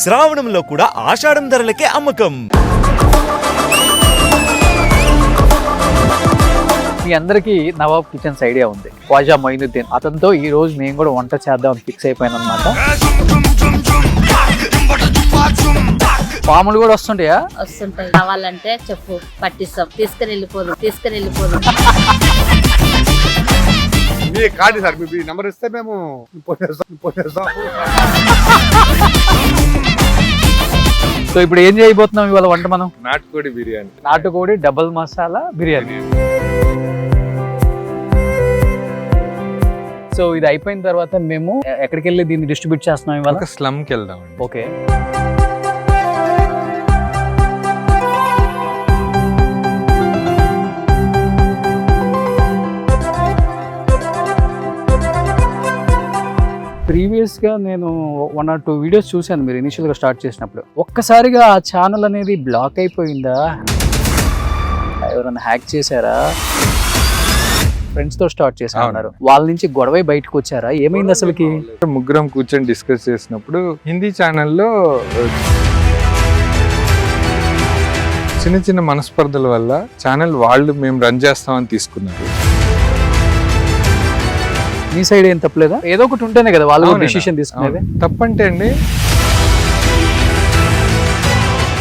శ్రావణంలో కూడా ఆషాఢం ధరలకే అమ్మకం. మీ అందరికీ నవాబ్ కిచెన్స్ ఐడియా ఉంది. ఖ్వాజా మొయినుద్దీన్ అతనితో ఈ రోజు నేను కూడా వంట చేద్దాం ఫిక్స్ అయిపోయాను అనమాట. పాములు కూడా వస్తుంటాయా? వస్తుంటాయి. కావాలంటే చెప్పు, పట్టిస్తాం. తీసుకుని వెళ్ళిపోదు. మీ కార్డు సార్, మీ నెంబర్ ఇస్తే మేము పోసేస్తాం. సో ఇప్పుడు ఏం చేయబోతున్నాం ఇవాళ వంట మనం? నాటుకోడి బిర్యానీ. నాటుకోడి డబుల్ మసాలా బిర్యానీ. సో ఇది అయిపోయిన తర్వాత మేము ఎక్కడికి వెళ్ళి దీన్ని డిస్ట్రిబ్యూట్ చేస్తున్నాం ఇవాళ? ఒక స్లమ్కి వెళ్దాం. ఓకే. ప్రీవియస్గా నేను 1 or 2 వీడియోస్ చూశాను మీరు ఇనిషియల్గా స్టార్ట్ చేసినప్పుడు. ఒక్కసారిగా ఆ ఛానల్ అనేది బ్లాక్ అయిపోయిందా? ఎవరైనా హ్యాక్ చేశారా? ఫ్రెండ్స్తో స్టార్ట్ చేశారు, వాళ్ళ నుంచి గొడవ బయటకు వచ్చారా? ఏమైంది అసలుకి? ముగ్గురం కూర్చొని డిస్కస్ చేసినప్పుడు హిందీ ఛానల్లో చిన్న చిన్న మనస్పర్ధల వల్ల ఛానల్ వాళ్ళు మేము రన్ చేస్తామని తీసుకున్నారు. మీ సైడ్ ఏం తప్పలేదా? ఏదో ఒకటి ఉంటేనే కదా వాళ్ళు డిసిషన్ తీసుకునేది. తప్పంటే అండి,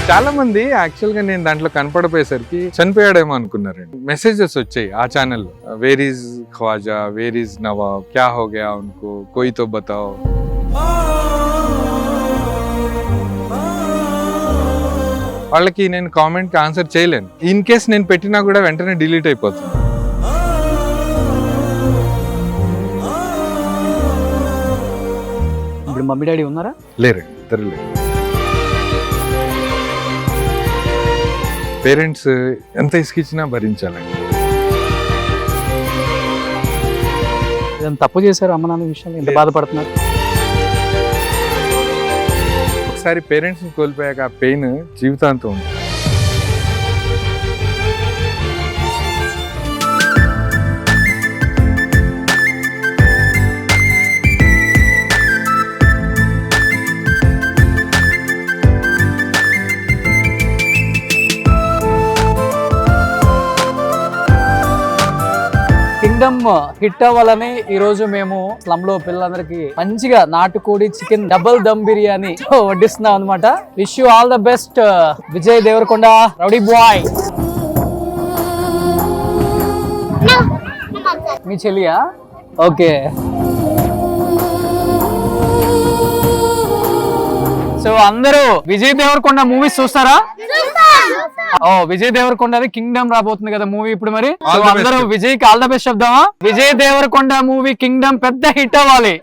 చాలా మంది యాక్చువల్ గా నేను దాంట్లో కనపడిపోయేసరికి చనిపోయాడేమో అనుకున్నారండి. మెసేజెస్ వచ్చాయి ఆ ఛానల్లో, where is Khwaja, where is Nawab, క్యా హో గయా ఉన్కో, కోయి తో బతాओ. వాళ్ళకి నేను కామెంట్ కి ఆన్సర్ చేయలేను. ఇన్ కేస్ నేను పెట్టినా కూడా వెంటనే డిలీట్ అయిపోతుంది. ఇప్పుడు మమ్మీ డాడీ ఉన్నారా? లేరండి, ఇద్దరు లేరు. పేరెంట్స్ ఎంత ఇసుకిచ్చినా భరించాలండి. ఏదైనా తప్పు చేశారు అమ్మ నాన్న విషయంలో? ఎంత బాధపడుతున్నారు? ఒకసారి పేరెంట్స్ని కోల్పోయాక ఆ పెయిన్ జీవితాంతం ఉంది. కింగ్డమ్ హిట్ అవ్వాలని ఈ రోజు మేము స్లమ్ లో పిల్లలందరికీ మంచిగా నాటుకోడి చికెన్ డబుల్ దమ్ బిర్యానీ వడ్డిస్తున్నాం అనమాట. Wish you all the best Vijay Devarakonda, rowdy boy. మీ చెల్లియా? ఓకే. సో అందరూ విజయ్ దేవరకొండ మూవీస్ చూస్తారా? విజయ్ దేవరకొండది కింగ్డమ్ రాబోతుంది కదా మూవీ ఇప్పుడు. మరి అందరూ విజయ్ కి ఆల్ ద బెస్ట్ చెప్దామా? విజయ్ దేవరకొండ మూవీ కింగ్డమ్ పెద్ద హిట్ అవ్వాలి.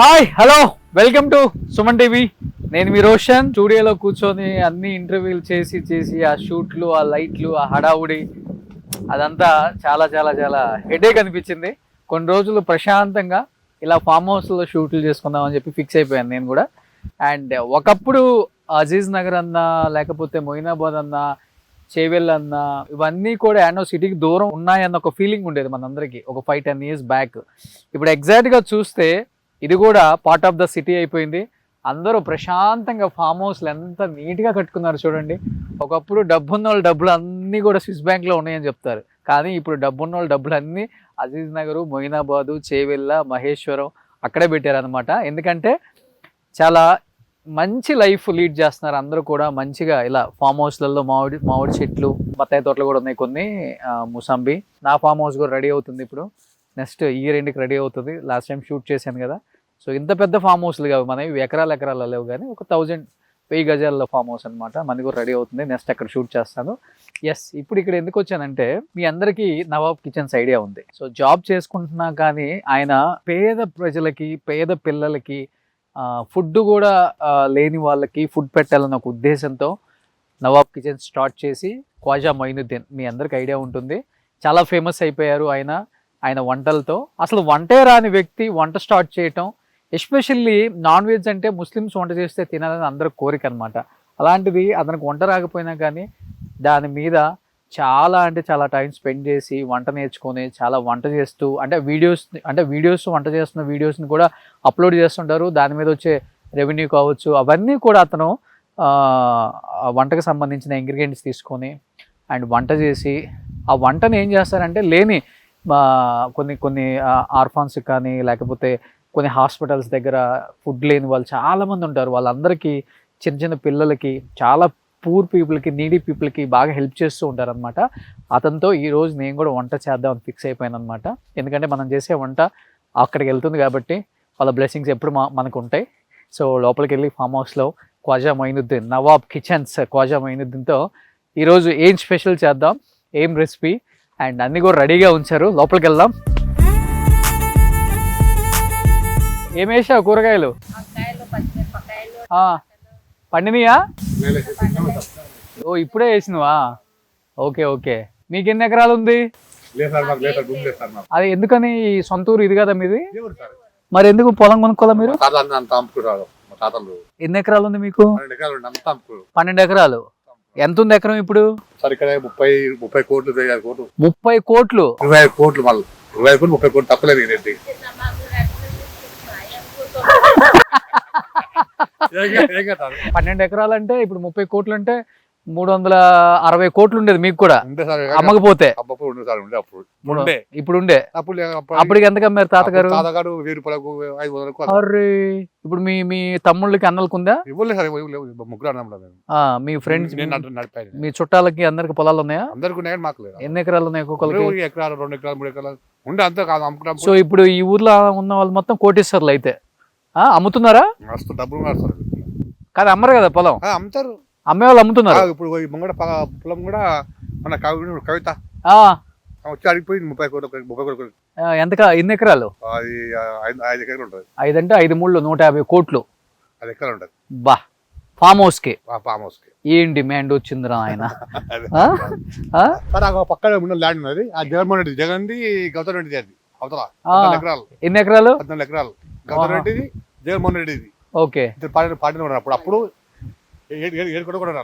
Hi, hello, welcome to Suman TV. నేను మీ రోషన్. స్టూడియోలో కూర్చొని అన్ని ఇంటర్వ్యూలు చేసి ఆ షూట్లు, ఆ లైట్లు, ఆ హడావుడి అదంతా చాలా చాలా చాలా హెడేక్ అనిపించింది. కొన్ని రోజులు ప్రశాంతంగా ఇలా ఫామ్ హౌస్లో షూట్లు చేసుకుందామని చెప్పి ఫిక్స్ అయిపోయాను నేను కూడా. అండ్ ఒకప్పుడు అజీజ్ నగర్ అన్నా, లేకపోతే మొయినాబాద్ అన్నా, చేవెల్ అన్నా, ఇవన్నీ కూడా యానో సిటీకి దూరం ఉన్నాయన్న ఒక ఫీలింగ్ ఉండేది మనందరికీ ఒక 5-10 years బ్యాక్. ఇప్పుడు ఎగ్జాక్ట్గా చూస్తే ఇది కూడా పార్ట్ ఆఫ్ ద సిటీ అయిపోయింది. అందరూ ప్రశాంతంగా ఫామ్ హౌస్లు ఎంత నీట్గా కట్టుకున్నారు చూడండి. ఒకప్పుడు డబ్బున్న వాళ్ళ డబ్బులు అన్నీ కూడా స్విస్ బ్యాంక్లో ఉన్నాయని చెప్తారు, కానీ ఇప్పుడు డబ్బున్న వాళ్ళ డబ్బులు అన్నీ అజీజ్ నగరు, మొయినాబాదు, చేవెళ్ళ, మహేశ్వరం అక్కడే పెట్టారనమాట. ఎందుకంటే చాలా మంచి లైఫ్ లీడ్ చేస్తున్నారు అందరూ కూడా. మంచిగా ఇలా ఫామ్ హౌస్లలో మామిడి చెట్లు, బత్తాయి తోటలు కూడా ఉన్నాయి కొన్ని, ముసంబి. నా ఫామ్ హౌస్ కూడా రెడీ అవుతుంది ఇప్పుడు, నెక్స్ట్ ఇయర్ ఎండ్కి రెడీ అవుతుంది. లాస్ట్ టైం షూట్ చేశాను కదా. సో ఇంత పెద్ద ఫామ్ హౌస్లు కావు మనవి, ఎకరాలు లేవు, కానీ ఒక 1000 గజాల ఫామ్ హౌస్ అనమాట. మనది కూడా రెడీ అవుతుంది, నెక్స్ట్ అక్కడ షూట్ చేస్తాను. ఇప్పుడు ఇక్కడ ఎందుకు వచ్చానంటే, మీ అందరికీ నవాబ్ కిచెన్స్ ఐడియా ఉంది. సో జాబ్ చేసుకుంటున్నా కానీ ఆయన పేద ప్రజలకి, పేద పిల్లలకి ఫుడ్ కూడా లేని వాళ్ళకి ఫుడ్ పెట్టాలన్న ఒక ఉద్దేశంతో నవాబ్ కిచెన్స్ స్టార్ట్ చేసి ఖ్వాజా మొయినుద్దీన్, మీ అందరికి ఐడియా ఉంటుంది, చాలా ఫేమస్ అయిపోయారు ఆయన. ఆయన వంటలతో. అసలు వంటే రాని వ్యక్తి వంట స్టార్ట్ చేయటం, ఎస్పెషల్లీ నాన్ వెజ్ అంటే ముస్లిమ్స్ వంట చేస్తే తినాలని అందరి కోరిక అనమాట. అలాంటిది అతనికి వంట రాకపోయినా కానీ దాని మీద చాలా అంటే చాలా టైం స్పెండ్ చేసి వంట నేర్చుకొని చాలా వంట చేస్తూ అంటే వీడియోస్ వంట చేస్తున్న వీడియోస్ని కూడా అప్లోడ్ చేస్తుంటారు. దాని మీద వచ్చే రెవెన్యూ కావచ్చు అవన్నీ కూడా అతను వంటకు సంబంధించిన ఇంగ్రీడియంట్స్ తీసుకొని అండ్ వంట చేసి ఆ వంటను ఏం చేస్తారంటే లేని కొన్ని ఆర్ఫాన్స్ కానీ లేకపోతే కొన్ని హాస్పిటల్స్ దగ్గర ఫుడ్ లేని వాళ్ళు చాలామంది ఉంటారు. వాళ్ళందరికీ చిన్న చిన్న పిల్లలకి చాలా పూర్ పీపుల్కి నీడీ పీపుల్కి బాగా హెల్ప్ చేస్తూ ఉంటారనమాట. అతనితో ఈరోజు నేను కూడా వంట చేద్దామని ఫిక్స్ అయిపోయాను అనమాట. ఎందుకంటే మనం చేసే వంట అక్కడికి వెళ్తుంది కాబట్టి వాళ్ళ బ్లెస్సింగ్స్ ఎప్పుడు మనకు ఉంటాయి. సో లోపలికి వెళ్ళి ఫామ్ హౌస్లో ఖ్వాజా మొయినుద్దీన్, నవాబ్ కిచెన్స్ ఖ్వాజా మొయినుద్దీన్తో ఈరోజు ఏం స్పెషల్ చేద్దాం, ఏం రెసిపీ అండ్ అన్నీ కూడా రెడీగా ఉంచారు. లోపలికి వెళ్దాం. ఏం వేసావు కూరగాయలు? పండినయా? ఓ ఇప్పుడే వేసినవా? Okay okay. మీకు ఎన్ని ఎకరాలు ఉంది? అది ఎందుకని సొంతూరు ఇది కదా మీది? మరి ఎందుకు పొలం కొనుక్కోవాలా మీరు? ఎన్ని ఎకరాలు ఉంది మీకు? 12 ఎకరాలు. ఎంత ఉంది ఎకరం ఇప్పుడు? 30 కోట్లు 30 కోట్లు 25 కోట్లు మళ్ళీ 25 కోట్లు 30 కోట్లు తప్పలేదు. 12 ఎకరాలు అంటే ఇప్పుడు 30 కోట్లు అంటే 360 కోట్లు ఉండేది మీకు కూడా అమ్మకపోతే. ఇప్పుడు ఉండే అప్పటికి ఎంత అమ్మారు తాతగారు? 1000 రూపాయలకు 500. అరే ఇప్పుడు మీ తమ్ముళ్ళకి అన్నలకు ఉందా? మీ ఫ్రెండ్స్ మీ చుట్టాలకి అందరికి పొలాలు ఉన్నాయా? అందరికి ఉన్నాయి, మాకు లేదు. ఎన్ని ఎకరాలు ఉన్నాయి ఒక్కొక్కరికి? ఎకరాలు 2 ఎకరాలు 3 ఎకరాలు ఉండే అంతే కాదు అమ్ముకుంటాం. సో ఇప్పుడు ఈ ఊర్లో ఉన్న వాళ్ళు మొత్తం కోటీశ్వర్లు అయితే అమ్ముతున్నారా? డబ్బులు మారుతారు కాదు అమ్మరు కదా పొలం? అమ్ముతారు, అమ్మే వాళ్ళు అమ్ముతున్నారు. ఇప్పుడు ముంగడ పొలం కూడా మన కవిత వచ్చి అడిగిపోయింది 30 కోట్లు. ఎన్ని ఎకరాలు? అది 5 ఎకరాలు ఉంటుంది. 5 అంటే 5 3 150 కోట్లు 5 ఎకరాలు ఉంటుంది. బా ఫామ్ హౌస్ కి ఏం డిమాండ్ వచ్చిందిరా ఆయన. పక్కన ఉన్న ల్యాండ్ ఉన్నది, ఆ జగన్మోహన్ రెడ్డి జగన్ది గౌతమ్ రెడ్డి అది అవతల ఎకరాలు. ఎన్ని ఎకరాలు? 14 ఎకరాలు గౌతమ్ రెడ్డిది జగన్మోహన్ రెడ్డిది. ఓకే. పార్టీ ఉన్నారు అప్పుడు 7 కోట్లు కూడా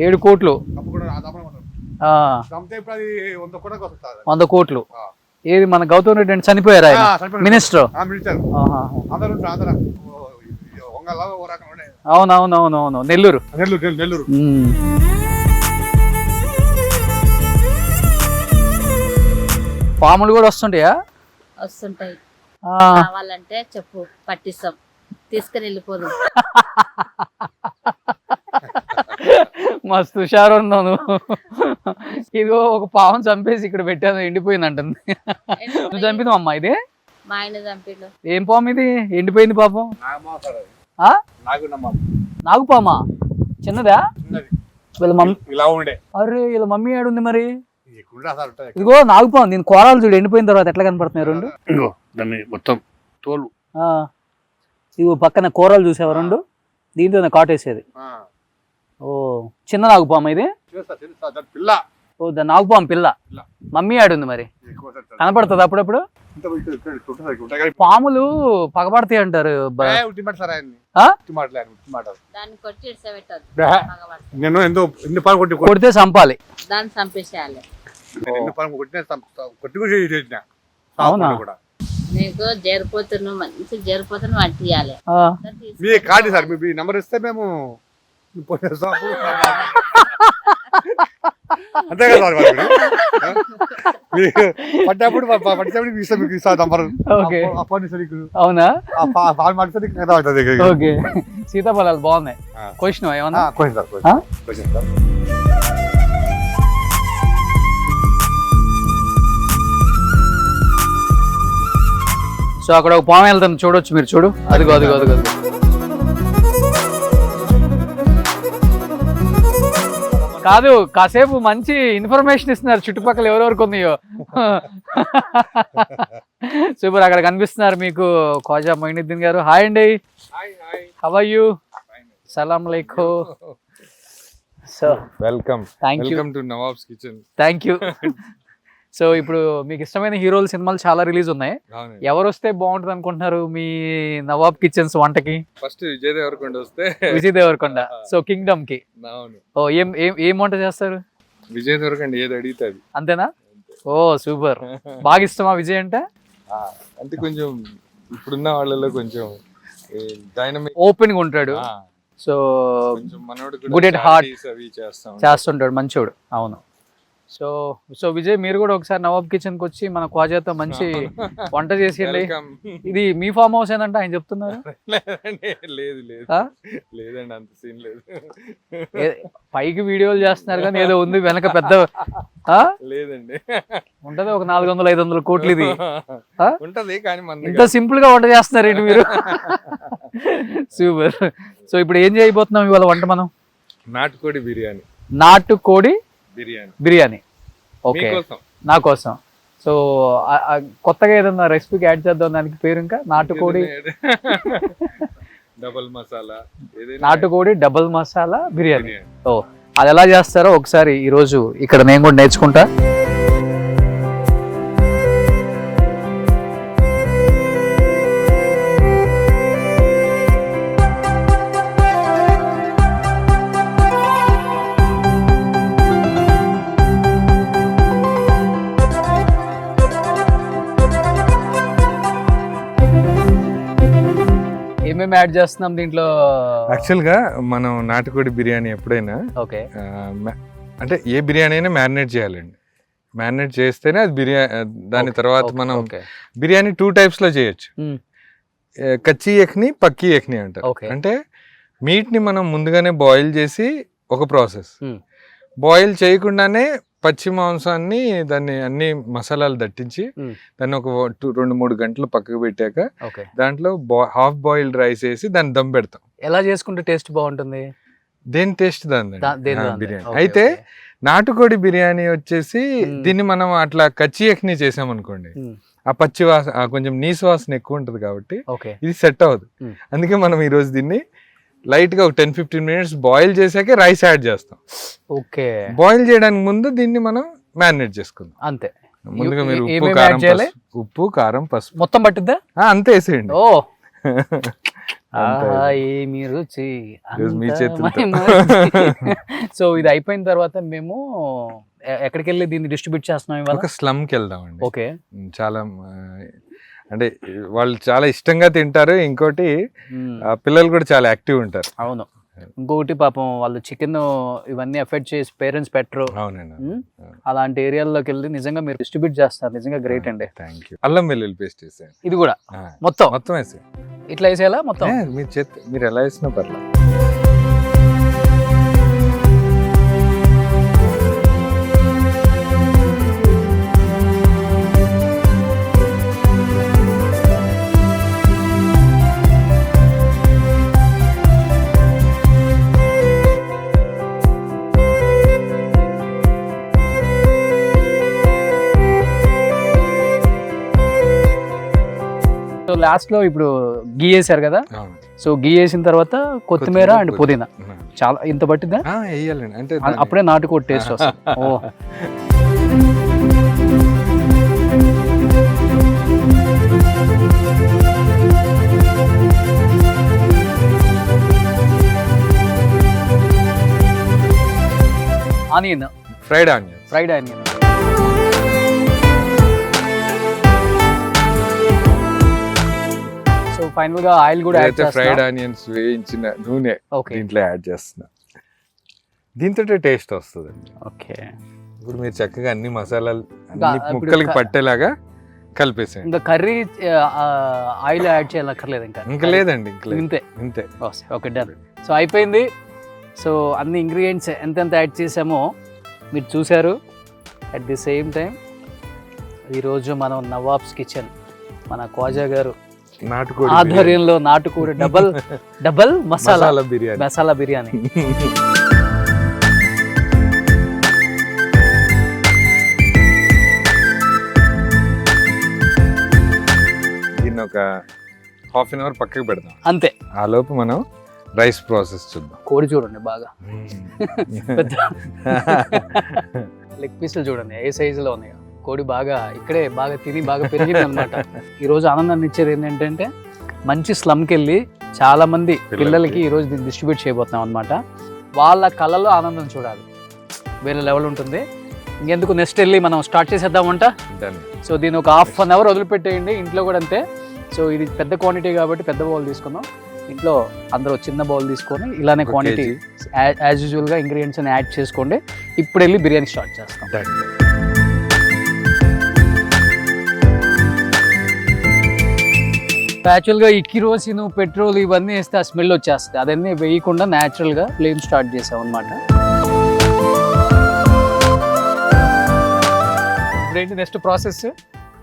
7 కోట్లు 100 కోట్లు. ఏది మన గౌతమ్ రెడ్డి అంటే చనిపోయారు ఆయన మినిస్టర్? అవునవునవునవును నెల్లూరు. పాములు కూడా వస్తుంటాయా? వస్తుంటాయి. కావాలంటే చెప్పు, పట్టిస్తాం, తీసుకుని వెళ్ళిపోదు. మస్తు హుషారు ఉన్నాను. ఇదిగో ఒక పాము చంపేసి ఇక్కడ పెట్టాను, ఎండిపోయింది అంటుంది. నువ్వు చంపినావు అమ్మా ఇది? మా ఆయన చంపిండు. ఏం పాము ఇది? ఎండిపోయింది పాపం. నాగుపామా? చిన్నదా? వీళ్ళ మమ్మీ ఇలా ఉండే. అరే వీళ్ళ మమ్మీ ఏడుంది మరి? ఇదిగో నాగుపాము. నేను కోరాలు చూడు ఎండిపోయిన తర్వాత ఎట్లా కనపడుతున్నాయి రెండు. మొత్తం తోలు. ఇదిగో పక్కన కూరలు చూసావా రెండు? దీంతో కాటేసేది. ఓ చిన్న నాగుపాము ఇది? ఓ దా నాగుపాము పిల్ల. మమ్మీ ఆడుంది మరి, కనపడుతుంది అప్పుడప్పుడు. పాములు పగబడతాయి అంటారు. కొడితే చంపాలి, దాన్ని చంపేసేయాలి. అవునా? నీకు జరిపోతున్నావు, మంచి జరిపోతున్నా వంటియాలి. మీ కార్డు సార్, మీ నెంబర్ ఇస్తే మేము అంతే కదా పడ్డప్పుడు మీకు ఇస్తా నంబర్. అవునా? ఓకే. సీతాఫలాలు బాగున్నాయి. క్వశ్చన్ ఏమన్నా? సో అక్కడ ఒక పాము వెళ్తాను చూడొచ్చు, మీరు చూడు. అదిగో అదిగో అదిగో. కాదు, కాసేపు మంచి ఇన్ఫర్మేషన్ ఇస్తున్నారు, చుట్టుపక్కల ఎవరెవరికి ఉన్నాయో. సూపర్. అక్కడ కనిపిస్తున్నారు మీకు ఖ్వాజా మొయినుద్దీన్ గారు. హాయ్ అండి, హౌ ఆర్ యూ? సలాం అలైకుం. So welcome. Thank you. To Nawabs kitchen. Thank you. So ఇప్పుడు మీకు ఇష్టమైన హీరోల సినిమాలు చాలా రిలీజ్ ఉన్నాయి. అవునండి. ఎవరు వస్తే బాగుంటుంది అనుకుంటున్నారు మీ నవాబ్ కిచెన్స్ వంటకి? ఫస్ట్ విజయ్ దేవరకొండ వస్తే విజయ్ దేవరకొండ. సో కింగ్డమ్ కి. అవును. ఓ ఏం ఏం ఏం వంట చేస్తారు? విజయ్ దేవరకొండ ఏది అడిగితే అది. అంతేనా? ఓ సూపర్. బాగా ఇష్టమా విజయ్ అంటే? అంటే కొంచెం ఇప్పుడున్న వాళ్ళలో కొంచెం డైనమిక్, ఓపెన్ గా ఉంటాడు. సో మనోడు గుడ్ ఎట్ హార్ట్ అవి చేస్తుంటాడు, మంచోడు. అవును. సో సో విజయ్ మీరు కూడా ఒకసారి నవాబ్ కిచెన్ కి వచ్చి మన క్వాజాతో మంచి వంట చేసేయండి. ఇది మీ ఫామ్ హౌస్ ఏంటంటే ఆయన చెప్తున్నారు. లేదు లేదు లేదండి, అంత సీన్ లేదు. పైకి వీడియోలు చేస్తున్నారు కానీ ఏదో ఉంది వెనక పెద్ద లేదండి. ఉంటది ఒక 400-500 కోట్లు ఇది ఉంటది కానీ ఇంత సింపుల్ గా వంట చేస్తున్నారండి మీరు. సూపర్. సో ఇప్పుడు ఏం చేయబోతున్నాం ఇవాళ వంట మనం? నాటుకోడి బిర్యానీ. నాటుకోడి బిర్యానీ. ఓకే, నా కోసం. సో కొత్తగా ఏదన్నా రెసిపీకి యాడ్ చేద్దాం దానికి పేరు? ఇంకా నాటుకోడి డబల్ మసాలా, నాటుకోడి డబల్ మసాలా బిర్యానీ. ఓ అది ఎలా చేస్తారో ఒకసారి ఈ రోజు ఇక్కడ నేను కూడా నేర్చుకుంటా. ఏమేమి యాడ్ చేస్తున్నాం దీంట్లో? యాక్చువల్ గా మనం నాటుకోడి బిర్యానీ ఎప్పుడైనా ఓకే అంటే ఏ బిర్యానీ అయినా మ్యారినేట్ చేయాలండి. మ్యారినేట్ చేస్తేనే అది బిర్యానీ. దాని తర్వాత మనం బిర్యానీ 2 types లో చేయొచ్చు. కచ్చి యఖ్ని, పక్కి యఖ్ని అంటారు. అంటే మీట్ ని మనం ముందుగానే బాయిల్ చేసి ఒక ప్రాసెస్, బాయిల్ చేయకుండానే పచ్చి మాంసాన్ని దాన్ని అన్ని మసాలాలు దట్టించి దాన్ని ఒక 2-3 గంటలు పక్కకు పెట్టాక దాంట్లో హాఫ్ బాయిల్డ్ రైస్ వేసి దాన్ని దమ్ పెడతాం. ఎలా చేసుకుంటే టేస్ట్ బాగుంటుంది? దేని టేస్ట్ దాని బిర్యానీ. అయితే నాటుకోడి బిర్యానీ వచ్చేసి దీన్ని మనం అట్లా కచ్చి యఖ్ని చేసామనుకోండి, ఆ పచ్చి వాసన కొంచెం నీసు వాసన ఎక్కువ ఉంటది కాబట్టి ఇది సెట్ అవ్వదు. అందుకే మనం ఈ రోజు దీన్ని లైట్ గా ఒక 10-15 minutes బాయిల్ చేసాకే రైస్ యాడ్ చేస్తాం. ఓకే, బాయిల్ చేయడానికి ముందు దీన్ని మనం మ్యారినేట్ చేసుకుందాం. అంతే. ముందుగా మీరు ఉప్పు కారం పసుపు మొత్తం పట్టుద్దా? అంతే వేసేయండి. ఓ ఏమి రుచి. మీ చేతులతో. సో ఇది అయిపోయిన తర్వాత మేము ఎక్కడికి వెళ్ళి దీన్ని డిస్ట్రిబ్యూట్ చేస్తున్నాం ఇవాళ? ఒక స్లమ్ కి వెళ్దామండి. ఓకే, చాలా అంటే వాళ్ళు చాలా ఇష్టంగా తింటారు. ఇంకోటి పిల్లలు కూడా చాలా యాక్టివ్ ఉంటారు. అవును. ఇంకొకటి పాపం వాళ్ళు చికెన్ ఇవన్నీ ఎఫెక్ట్ చేసి పేరెంట్స్ పెట్టరు. అవునండి. అలాంటి ఏరియాల్లోకి వెళ్ళి నిజంగా మీరు డిస్ట్రిబ్యూట్ చేస్తారు. నిజంగా గ్రేట్ అండి. Thank you. అల్లం వెల్లుల్లి పేస్ట్ వేసేయండి. ఇది కూడా మొత్తం వేసే ఇట్లా వేసేయాలా? మొత్తం మీరు ఎలా వేసినా పర్లేదు. లాస్ట్ లో ఇప్పుడు గీ వేసారు కదా, సో గీ వేసిన తర్వాత కొత్తిమీర అండ్ పుదీనా చాలా ఇంత పట్టిందా? వేయాలండి, అంటే అప్పుడే నాటుకోడి టేస్ట్ వస్తుంది. ఓ onion, fried onion. So final గా ఆయిల్ కూడా యాడ్ చేస్తా. ఫ్రైడ్ ఆనియన్స్ వేయించిన నూనె దీంట్లో యాడ్ చేస్తున్నా. దీంతో టేస్ట్ వస్తుంది. ఓకే, ఇప్పుడు మీరు చక్కగా అన్ని మసాలాలు అన్ని ముక్కలకి పట్టేలాగా కలిపేసేయండి. ఇంకా కర్రీ ఆయిల్ యాడ్ చేయాలక్కర్లేదు ఇంకా లేదండి, ఇంతే. Okay, done. సో అయిపోయింది. సో అన్ని ఇంగ్రీడియంట్స్ ఎంతెంత యాడ్ చేసామో మీరు చూసారు. అట్ ది సేమ్ టైం ఈరోజు మనం నవాబ్స్ కిచెన్ మన ఖవాజా గారు ఆధ్వర్యంలో నాటుకోడి డబల్ మసాలా బిర్యానీ. దీన్ని ఒక హాఫ్ అన్ అవర్ పక్కకు పెడదాం. అంతే. ఆ లోపు మనం రైస్ ప్రాసెస్ చూద్దాం. కోడి చూడండి బాగా లెగ్ పీసులు చూడండి ఏ సైజులో ఉన్నాయో. కోడి బాగా ఇక్కడే బాగా తిని బాగా పెరిగింది అనమాట. ఈరోజు ఆనందాన్ని ఇచ్చేది ఏంటంటే మంచి స్లమ్కి వెళ్ళి చాలా మంది పిల్లలకి ఈరోజు దీన్ని డిస్ట్రిబ్యూట్ చేయబోతున్నాం అనమాట. వాళ్ళ కళ్ళలో ఆనందం చూడాలి, వేరే లెవెల్ ఉంటుంది. ఇంకెందుకు నెక్స్ట్ వెళ్ళి మనం స్టార్ట్ చేసేద్దామంట. సో దీన్ని ఒక హాఫ్ అన్ అవర్ వదిలిపెట్టేయండి. ఇంట్లో కూడా అంతే. సో ఇది పెద్ద క్వాంటిటీ కాబట్టి పెద్ద బౌల్ తీసుకుందాం. ఇంట్లో అందరూ చిన్న బౌల్ తీసుకొని ఇలానే క్వాంటిటీ యాజ్ యూజువల్గా ఇంగ్రీడియంట్స్ అని యాడ్ చేసుకోండి. ఇప్పుడు వెళ్ళి బిర్యానీ స్టార్ట్ చేస్తాం. యాక్చువల్గా ఈ కిరోసిన్ పెట్రోల్ ఇవన్నీ వేస్తే ఆ స్మెల్ వచ్చేస్తుంది. అదన్నీ వేయకుండా న్యాచురల్గా ఫ్లేమ్ స్టార్ట్ చేసాం అనమాట. ఇప్పుడేంటి నెక్స్ట్ ప్రాసెస్?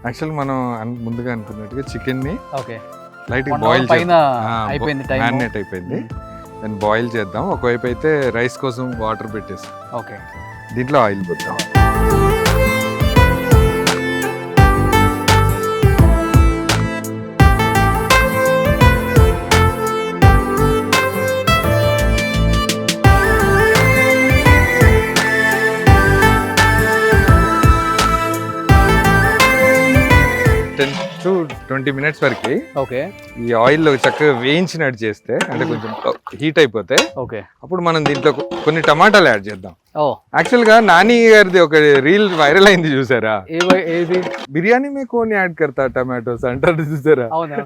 యాక్చువల్ మనం ముందుగా అనుకున్నట్టుగా చికెన్ ని ఓకే లైట్ బాయిల్ పైన అయిపోయింది, మ్యారినేట్ అయిపోయింది. దాన్ని బాయిల్ చేద్దాం. ఒకవైపు అయితే రైస్ కోసం వాటర్ పెట్టేస్తాం. ఓకే, దీంట్లో ఆయిల్ పోద్దాం. to 20 minutes వరకు ఓకే ఈ ఆయిల్ లో చక్కగా వేయించినట్టు చేస్తే, అంటే కొంచెం హీట్ అయిపోతే ఓకే అప్పుడు మనం దీంట్లో కొన్ని టమాటాలు యాడ్ చేద్దాం. ఓ యాక్చువల్ గా నాని గారిది ఒక రీల్ వైరల్ అయింది చూసారా? ఏది? బిర్యానీ మే కోన్ యాడ్ करता टमाटोस అంటారు చూసారా? అవునా?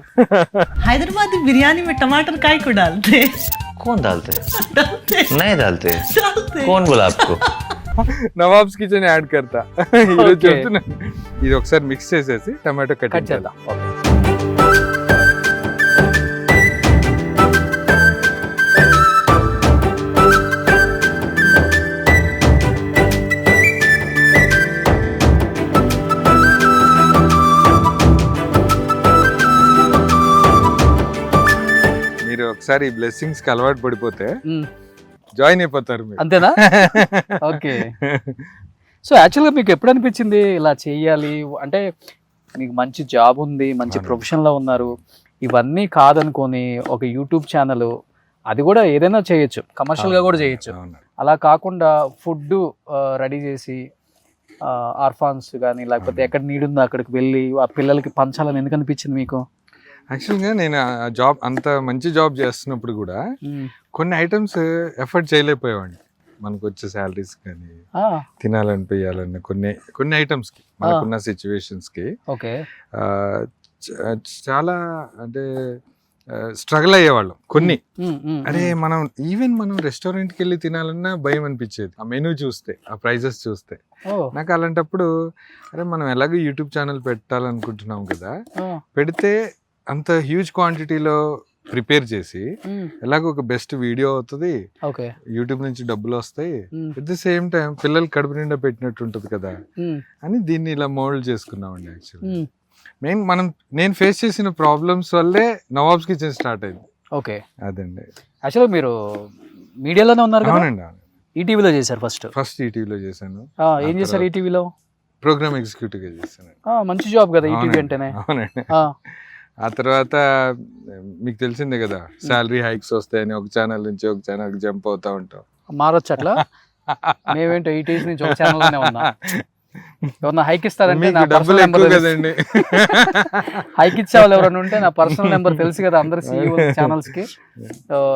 हैदराबादी बिरयानी में टमाटर काय को डालते? कौन डालते नहीं डालते कौन बोला आपको? నవాబ్స్ కిచెన్ యాడ్ करता. ఈరోజు చెప్తున్నా. ఇది ఒకసారి మిక్స్ చేసేసి టమాటో కట్ చేద్దాం. మీరు ఒకసారి బ్లెస్సింగ్స్ కి అలవాటు పడిపోతే జాయిన్ అయిపోతారు మీరు. అంతేనా? ఓకే. సో యాక్చువల్గా మీకు ఎప్పుడు అనిపించింది ఇలా చేయాలి అంటే? మీకు మంచి జాబ్ ఉంది, మంచి ప్రొఫెషన్లో ఉన్నారు, ఇవన్నీ కాదనుకొని ఒక యూట్యూబ్ ఛానల్, అది కూడా ఏదైనా చేయొచ్చు, కమర్షియల్గా కూడా చేయొచ్చు. అలా కాకుండా ఫుడ్ రెడీ చేసి ఆర్ఫాన్స్ కానీ లేకపోతే ఎక్కడ నీడ్ ఉందో అక్కడికి వెళ్ళి ఆ పిల్లలకి పంచాలని ఎందుకు అనిపించింది మీకు? యాక్చువల్గా నేను ఆ జాబ్ అంత మంచి జాబ్ చేస్తున్నప్పుడు కూడా కొన్ని ఐటమ్స్ ఎఫర్ట్ చేయలేకపోయేవాడిని. మనకు వచ్చే శాలరీస్ కానీ తినాలనిపించాలన్న కొన్ని ఐటమ్స్ కి మనకున్న సిచ్యువేషన్స్ కి ఓకే చాలా అంటే స్ట్రగుల్ అయ్యేవాళ్ళం. కొన్ని అరే మనం రెస్టారెంట్ కి వెళ్ళి తినాలన్నా భయం అనిపించేది ఆ మెనూ చూస్తే, ఆ ప్రైజెస్ చూస్తే. నాకు అలాంటప్పుడు అరే మనం ఎలాగో యూట్యూబ్ ఛానల్ పెట్టాలనుకుంటున్నాం కదా, పెడితే అంత హ్యూజ్ క్వాంటిటీలో ప్రిపేర్ చేసి ఎలాగో ఒక బెస్ట్ వీడియో అవుతుంది, యూట్యూబ్ నుంచి డబ్బులు వస్తాయి, అట్ ది సేమ్ టైం పిల్లలు కడుపు నిండా పెట్టినట్టు ఉంటుంది కదా అని దీన్ని ఇలా మోల్డ్ చేసుకున్నామండి. యాక్చువల్లీ నేను ఫేస్ చేసిన ప్రాబ్లమ్స్ వల్లే నవాబ్స్ కిచెన్ స్టార్ట్ అయింది. ఓకే, అదండి. యాక్చువల్గా మీరు మీడియాలోనే ఉన్నారు? అవునండి. ఈటీవీలో చేశారు ఫస్ట్ ఈటీవీలో చేశాను. ఏం చేశారు ఈటీవీలో? ప్రోగ్రామ్ ఎగ్జిక్యూటివ్ గా చేశాను. మంచి జాబ్ కదా ఈటీవీ అంటేనే. అవునండి. ఆ తర్వాత మీకు తెలిసిందే కదా, శాలరీ హైక్స్ వస్తాయని ఒక ఛానల్ నుంచి ఒక ఛానల్ జంప్ అవుతా ఉంటాం. మారొచ్చు అట్లా? మేమేంటో ఈటీవీ నుంచి ఒక ఛానల్లోనే ఉన్నా. ఎవరన్నా హైక్ ఇస్తారంటే నా డబ్బులు ఎక్కువ కదండి. హైక్ ఇచ్చే వాళ్ళు ఎవరైనా ఉంటే నా పర్సనల్ నెంబర్ తెలుసు కదా అందరు సీఈఓ ఛానల్స్ కి.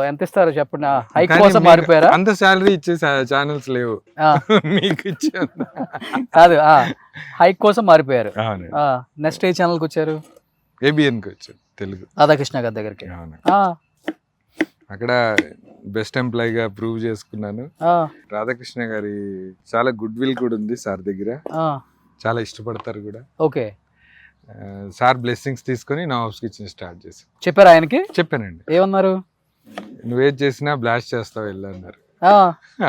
ఎంత చెప్పండి. హైక్ కోసం మారిపోయారా? అంత శాలరీ ఇచ్చే ఛానల్స్ లేవు మీకు ఇచ్చే. కాదు, హైక్ కోసం మారిపోయారు. నెక్స్ట్ ఏ ఛానల్ కి వచ్చారు? ఏబిఎన్ కి వచ్చారు, తెలుగు రాధాకృష్ణ గారి దగ్గరికి. అక్కడ బెస్ట్ ఎంప్లాయ్ గా ప్రూవ్ చేసుకున్నాను. రాధాకృష్ణ గారి చాలా గుడ్ విల్ కూడా ఉంది సార్ దగ్గర, చాలా ఇష్టపడతారు కూడా. ఓకే, సార్ బ్లెస్సింగ్స్ తీసుకొని నవాబ్స్ కిచెన్ స్టార్ట్ చేశాను. చెప్పారా ఆయనకి? చెప్పానండి. ఏమన్నారు? నువ్వేం చేసినా బ్లాస్ట్ చేస్తావు వెళ్ళన్నారు.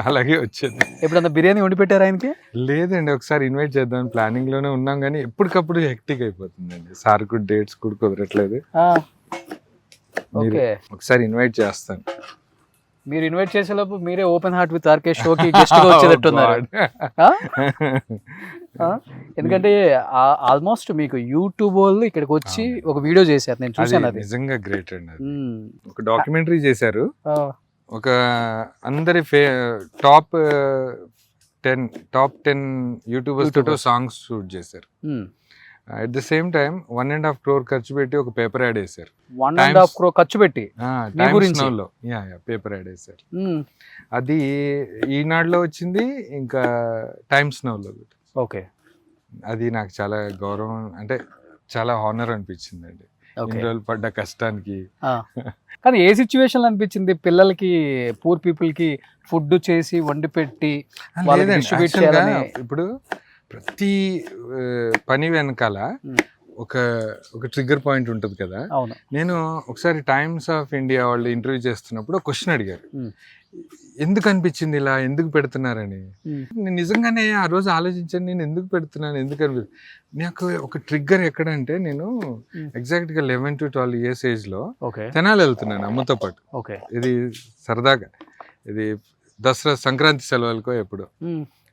అలాగే వచ్చింది. ఎప్పుడన్నా బిర్యానీ వండి పెట్టారు ఆయనకి? లేదండి, ఒకసారి ఇన్వైట్ చేద్దాం ప్లానింగ్ లోనే ఉన్నాం కానీ ఎప్పటికప్పుడు హెక్టిక్ అయిపోతుందండి. సార్ కూడా డేట్స్ కూడా కుదరట్లేదు. ఒకసారి ఇన్వైట్ చేస్తాను. మీరు ఇన్వైట్ చేసేలోపు మీరే ఓపెన్ హార్ట్ విత్ ఆర్కే షోకి గెస్ట్ గా వచ్చేటట్టున్నారు. ఎందుకంటే ఆల్మోస్ట్ మీకు యూట్యూబ్ వాళ్ళు ఇక్కడికి వచ్చి ఒక వీడియో చేశారు, నేను చూసాను. అది నిజంగా గ్రేట్ అండి. ఒక డాక్యుమెంటరీ చేశారు. ఒక అందరి టాప్ టాప్ 10 యూట్యూబర్స్ తోటి సాంగ్స్ షూట్ చేశారు. Hmm. At the same time 1.5 crore ఖర్చు పెట్టి ఒక పేపర్ యాడ్ వేశారు. 1.5 crore ఖర్చు పెట్టి మీ గురించి? టైమ్స్ యా పేపర్ యాడ్ వేశారు. Hmm. అది ఈనాడులో వచ్చింది, ఇంకా టైమ్స్ నౌలో. ఓకే. అది నాకు చాలా గౌరవం, అంటే చాలా హానర్ అనిపించింది అండి ఓకే. ఇన్ని రోజులు పడ్డ కష్టానికి. కానీ ఏ సిచ్యువేషన్ అనిపించింది పిల్లలకి, పూర్ పీపుల్ కి ఫుడ్ చేసి వండి పెట్టి వాళ్ళకి లేదండి, distribute actually గా చేయాలని? ఇప్పుడు ప్రతి పని వెనకాల ఒక ట్రిగ్గర్ పాయింట్ ఉంటుంది కదా. అవును. నేను ఒకసారి టైమ్స్ ఆఫ్ ఇండియా వాళ్ళు ఇంటర్వ్యూ చేస్తున్నప్పుడు ఒక క్వశ్చన్ అడిగారు, ఎందుకు అనిపించింది ఇలా, ఎందుకు పెడుతున్నారని. నేను నిజంగానే ఆ రోజు ఆలోచించాను, నేను ఎందుకు పెడుతున్నాను, ఎందుకు అనిపించింది. నాకు ఒక ట్రిగ్గర్ ఎక్కడంటే, నేను ఎగ్జాక్ట్గా 11 to 12 years ఏజ్లో ఓకే. తెనాలి వెళ్తున్నాను అమ్మతో పాటు. ఓకే. ఇది సరదాగా, ఇది దసరా సంక్రాంతి సెలవులకో ఎప్పుడు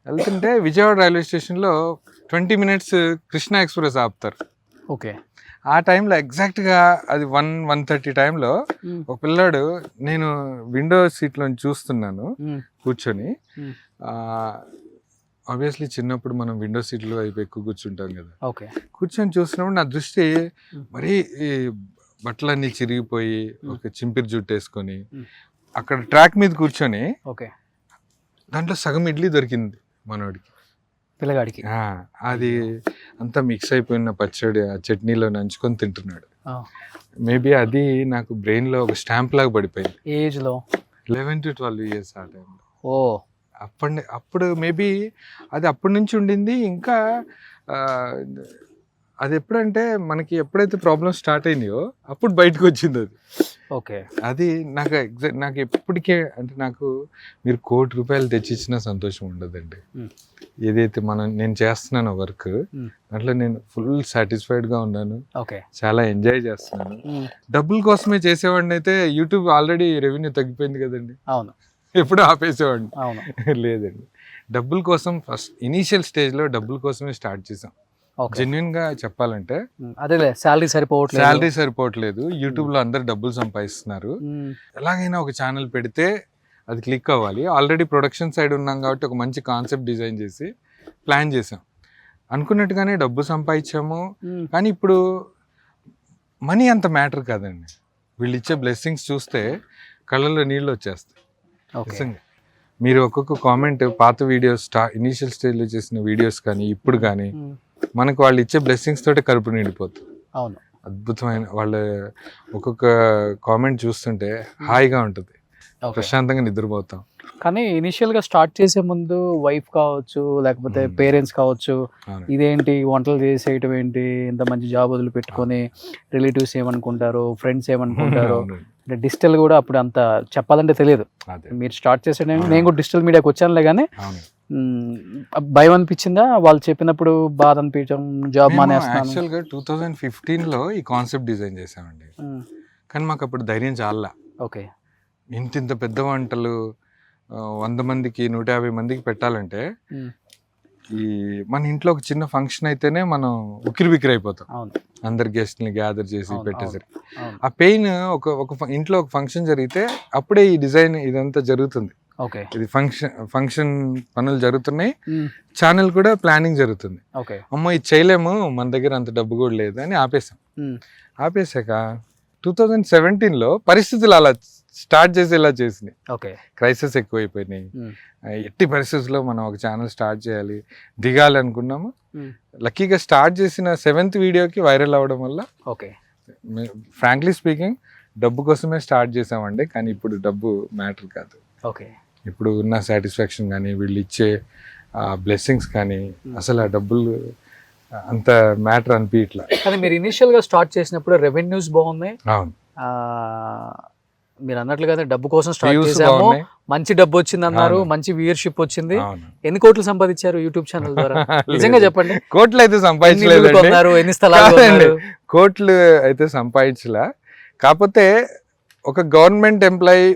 వెళ్తుంటే విజయవాడ రైల్వే స్టేషన్లో 20 minutes కృష్ణ ఎక్స్ప్రెస్ ఆపుతారు. ఓకే. ఆ టైంలో ఎగ్జాక్ట్గా అది 1:30 టైంలో ఒక పిల్లాడు, నేను విండో సీట్లో చూస్తున్నాను కూర్చొని. ఆబ్వియస్లీ చిన్నప్పుడు మనం విండో సీట్లో వైపు ఎక్కువ కూర్చుంటాం కదా. ఓకే. కూర్చొని చూస్తున్నప్పుడు నా దృష్టి మరీ ఈ బట్టలన్నీ చిరిగిపోయి ఒక చింపిరి జుట్టు వేసుకొని అక్కడ ట్రాక్ మీద కూర్చొని, ఓకే. దాంట్లో సగం ఇడ్లీ దొరికింది మనోడికి, పిల్లగాడికి. అది అంతా మిక్స్ అయిపోయిన పచ్చడి ఆ చట్నీలో నంచుకొని తింటున్నాడు. మేబీ అది నాకు బ్రెయిన్లో ఒక స్టాంప్ లాగా పడిపోయింది. ఏజ్లో 11 to 12 years ఆ టైంలో. ఓ, అప్పుడు మేబీ అది అప్పటి నుంచి ఉండింది. ఇంకా అది ఎప్పుడంటే మనకి ఎప్పుడైతే ప్రాబ్లమ్ స్టార్ట్ అయినాయో అప్పుడు బయటకు వచ్చింది అది. ఓకే. అది నాకు ఎప్పటికే, అంటే నాకు మీరు ₹1,00,00,000 తెచ్చిచ్చినా సంతోషం ఉండదండి. ఏదైతే నేను చేస్తున్నాను వర్క్, దాంట్లో నేను ఫుల్ సాటిస్ఫైడ్గా ఉన్నాను. ఓకే. చాలా ఎంజాయ్ చేస్తున్నాను. డబ్బుల కోసమే చేసేవాడిని అయితే యూట్యూబ్ ఆల్రెడీ రెవెన్యూ తగ్గిపోయింది కదండి. అవును. ఎప్పుడు ఆపేసేవాడిని. అవును. లేదండి, డబ్బుల కోసం ఫస్ట్ ఇనీషియల్ స్టేజ్లో డబ్బుల కోసమే స్టార్ట్ చేసాం. జెన్యున్ గా చెప్పాలంటే అదేలే, శాలరీ సరిపోవట్లేదు. యూట్యూబ్ లో అందరు డబ్బులు సంపాదిస్తున్నారు, ఎలాగైనా ఒక ఛానల్ పెడితే అది క్లిక్ అవ్వాలి. ఆల్రెడీ ప్రొడక్షన్ సైడ్ ఉన్నాం కాబట్టి ఒక మంచి కాన్సెప్ట్ డిజైన్ చేసి ప్లాన్ చేసాం. అనుకున్నట్టుగానే డబ్బు సంపాదించాము. కానీ ఇప్పుడు మనీ అంత మ్యాటర్ కాదండి. వీళ్ళు ఇచ్చే బ్లెస్సింగ్స్ చూస్తే కళ్ళల్లో నీళ్ళు వచ్చేస్తాయి. నిజంగా మీరు ఒక్కొక్క కామెంట్, పాత వీడియోస్ ఇనీషియల్ స్టేజ్లో చేసిన వీడియోస్ కానీ ఇప్పుడు కానీ, మనకు వాళ్ళు ఇచ్చే బ్లెస్సింగ్స్ తోటి కడుపు నిండిపోతుంది. అవును. అద్భుతమైన వాళ్ళ ఒక్కొక్క కామెంట్ చూస్తుంటే హాయిగా ఉంటుంది, ప్రశాంతంగా నిద్రపోతాం. కానీ ఇనిషియల్ గా స్టార్ట్ చేసే ముందు వైఫ్ కావచ్చు, లేకపోతే పేరెంట్స్ కావచ్చు, ఇదేంటి వంటలు చేసేయటం ఏంటి, ఇంత మంచి జాబ్ వదిలి పెట్టుకొని రిలేటివ్స్ ఏమనుకుంటారు, ఫ్రెండ్స్ ఏమనుకుంటారు, అంటే డిజిటల్ కూడా అప్పుడు అంత చెప్పాలంటే తెలియదు. మీరు స్టార్ట్ చేసే నేను కూడా డిజిటల్ మీడియాకి వచ్చానులే, కానీ భయం అనిపించిందా వాళ్ళు చెప్పినప్పుడు, బాధ అనిపించడం, జాబ్ మానేస్తున్నాను? యాక్చువల్గా 2015లో ఈ కాన్సెప్ట్ డిజైన్ చేసామండి, కానీ మాకు అప్పుడు ధైర్యం చాలా. ఓకే. ఇంత పెద్ద వంటలు 100 మందికి 150 మందికి పెట్టాలంటే, ఈ మన ఇంట్లో ఒక చిన్న ఫంక్షన్ అయితేనే మనం ఉక్కిరి బిక్కిరి అయిపోతాం. అందరు గెస్ట్ని గ్యాదర్ చేసి పెట్టేసరికి ఆ పెయిన్, ఒక ఇంట్లో ఒక ఫంక్షన్ జరిగితే అప్పుడే ఈ డిజైన్ ఇదంతా జరుగుతుంది. ఇది ఫంక్షన్ పనులు జరుగుతున్నాయి, ఛానల్ కూడా ప్లానింగ్ జరుగుతుంది. అమ్మో ఇది చేయలేము, మన దగ్గర అంత డబ్బు కూడా లేదు అని ఆపేసాక 2017లో పరిస్థితులు అలా స్టార్ట్ చేసేలా చేసినాయి. క్రైసిస్ ఎక్కువైపోయినాయి. ఎట్టి పరిస్థితుల్లో మనం ఒక ఛానల్ స్టార్ట్ చేయాలి, దిగాలి అనుకున్నాము. లక్కీగా స్టార్ట్ చేసిన 7th వీడియోకి వైరల్ అవ్వడం వల్ల, ఫ్రాంక్లీ స్పీకింగ్ డబ్బు కోసమే స్టార్ట్ చేసామండి. కానీ ఇప్పుడు డబ్బు మ్యాటర్ కాదు. ఇప్పుడు ఉన్న సాటిస్ఫాక్షన్ కానీ, వీళ్ళు ఇచ్చే బ్లెస్సింగ్స్ కానీ, అసలు ఆ డబ్బులు అంత మ్యాటర్ అనిపించట్లా. కానీ మీరు ఇనిషియల్ గా స్టార్ట్ చేసినప్పుడు రెవెన్యూస్ బాగున్నాయి. అవును, మీరు అన్నట్లుగా డబ్బు కోసం స్టార్ట్ చేసాము, మంచి డబ్బు వచ్చింది అన్నారు, మంచి వ్యూయర్షిప్ వచ్చింది. ఎన్ని కోట్లు సంపాదించారు యూట్యూబ్ ఛానల్ ద్వారా? నిజంగా చెప్పండి. కోట్లు అయితే సంపాదించలేదు, ఎన్ని స్థలాలు కోట్లు అయితే సంపాదించలా. కాకపోతే ఒక గవర్నమెంట్ ఎంప్లాయీ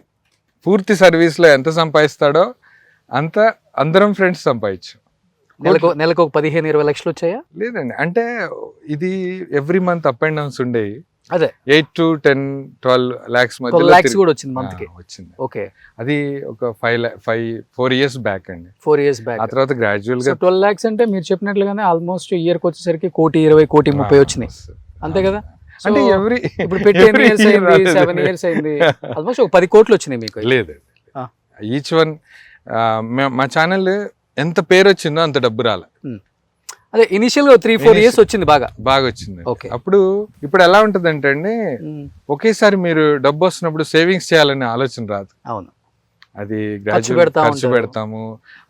పూర్తి సర్వీస్ లో ఎంత సంపాదిస్తాడో అంత అందరం ఫ్రెండ్స్ సంపాదించు. నెలకు ఒక 15-20 లక్షలు వచ్చాయా? లేదండి, అంటే ఇది every month up and downs ఉండేవి. అదే 8 to 10, 12 lakhs 12 మధ్యలో lakhs కూడా వచ్చింది మంత్ కి. వచ్చింది. ఓకే, అది ఒక 4 years బ్యాక్ అండి. 4 years బ్యాక్. ఆ తర్వాత గ్రాడ్యువల్ గా 12 lakhs అంటే మీరు చెప్పినట్లుగానే ఆల్మోస్ట్ ఇయర్ కి వచ్చేసరికి 1,20,00,000, 1,30,00,000 వచ్చినాయి అంతే కదా. అంటే So, ఎవ్రీ ఇప్పుడు 10 years అయింది, 7 years అయింది, ఆల్మోస్ట్ ఒక 10 కోట్లు వచ్చినాయి మీకు. లేదు, ఆ. ఈచ్ వన్ మా ఛానల్ ఎంత పేరు వచ్చిందో అంత డబ్బు రాలే. అదే ఇనిషియల్ గా 3-4 years వచ్చింది బాగా. బాగా వచ్చింది. Okay. అప్పుడు ఇప్పుడు ఎలా ఉంటదంటే అండి, ఒకేసారి మీరు డబ్బు వస్తున్నప్పుడు సేవింగ్స్ చేయాలనే ఆలోచన రాదు. అవును, అది ఖర్చు ఖర్చు పెడతాము,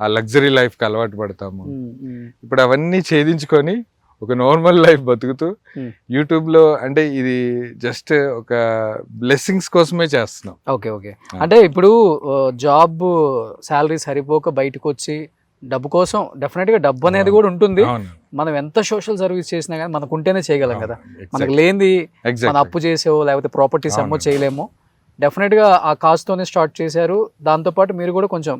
ఆ లగ్జరీ లైఫ్ కి అలవాటు పడతాము. ఇప్పుడు అవన్నీ ఛేదించుకొని ఒక నార్మల్ లైఫ్ బతుకుతూ యూట్యూబ్ లో, అంటే ఇది జస్ట్ ఒక బ్లెస్సింగ్స్ కోసమే చేస్తున్నాం. Okay okay. అంటే ఇప్పుడు జాబ్ శాలరీ సరిపోక బయటకు వచ్చి డబ్బు కోసం, డెఫినెట్ గా డబ్బు అనేది కూడా ఉంటుంది. అవును, మనం ఎంత సోషల్ సర్వీస్ చేసినా కానీ మనకు ఉంటేనే చేయగలం కదా. exactly. మనకు లేనిది మన Exactly. అప్పు చేసేవో లేకపోతే ప్రాపర్టీస్ అమ్మో అవును. చేయలేము. డెఫినెట్ గా ఆ కాస్ట్ తోనే స్టార్ట్ చేశారు. దాంతో పాటు మీరు కూడా కొంచెం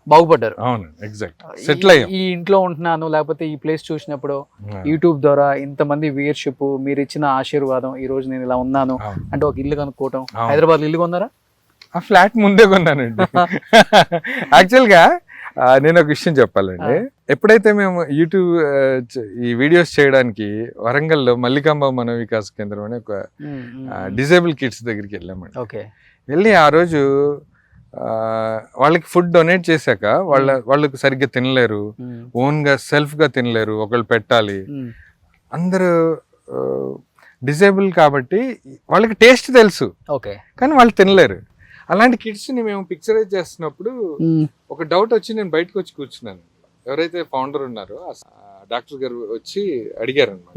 బాగుపడ్డారు. అవును, ఎగ్జాక్ట్ సెటిల్ అయ్యాం. ఈ ఇంట్లో ఉంటున్నాను లేకపోతే ఈ ప్లేస్ చూసినప్పుడు యూట్యూబ్ ద్వారా ఇంతమంది వ్యూయర్షిప్, మీరు ఇచ్చిన ఆశీర్వాదం, ఈ రోజు నేను ఇలా ఉన్నాను అవును. అంటే ఒక ఇల్లు కనుక్కోవటం. అవును. హైదరాబాద్ ఇల్లు కొన్నారా? ఆ ఫ్లాట్ ముందే కొన్నానండి. యాక్చువల్ గా నేను ఒక విషయం చెప్పాలండి. ఎప్పుడైతే మేము యూట్యూబ్ ఈ వీడియోస్ చేయడానికి వరంగల్లో మల్లికాంబ మన వికాస్ కేంద్రం అని ఒక డిజేబుల్ కిడ్స్ దగ్గరికి వెళ్ళామండి. ఓకే, వెళ్ళి ఆ రోజు వాళ్ళకి ఫుడ్ డొనేట్ చేశాక వాళ్ళకి సరిగ్గా తినలేరు, ఓన్ గా సెల్ఫ్ గా తినలేరు, ఒకళ్ళు పెట్టాలి. అందరూ డిజేబుల్ కాబట్టి వాళ్ళకి టేస్ట్ తెలుసు, ఓకే, కానీ వాళ్ళు తినలేరు. అలాంటి కిడ్స్ ని మేము పిక్చరైజ్ చేస్తున్నప్పుడు ఒక డౌట్ వచ్చి నేను బయటకు వచ్చి కూర్చున్నాను. ఎవరైతే ఫౌండర్ ఉన్నారో డాక్టర్ గారు వచ్చి అడిగారు అనమాట,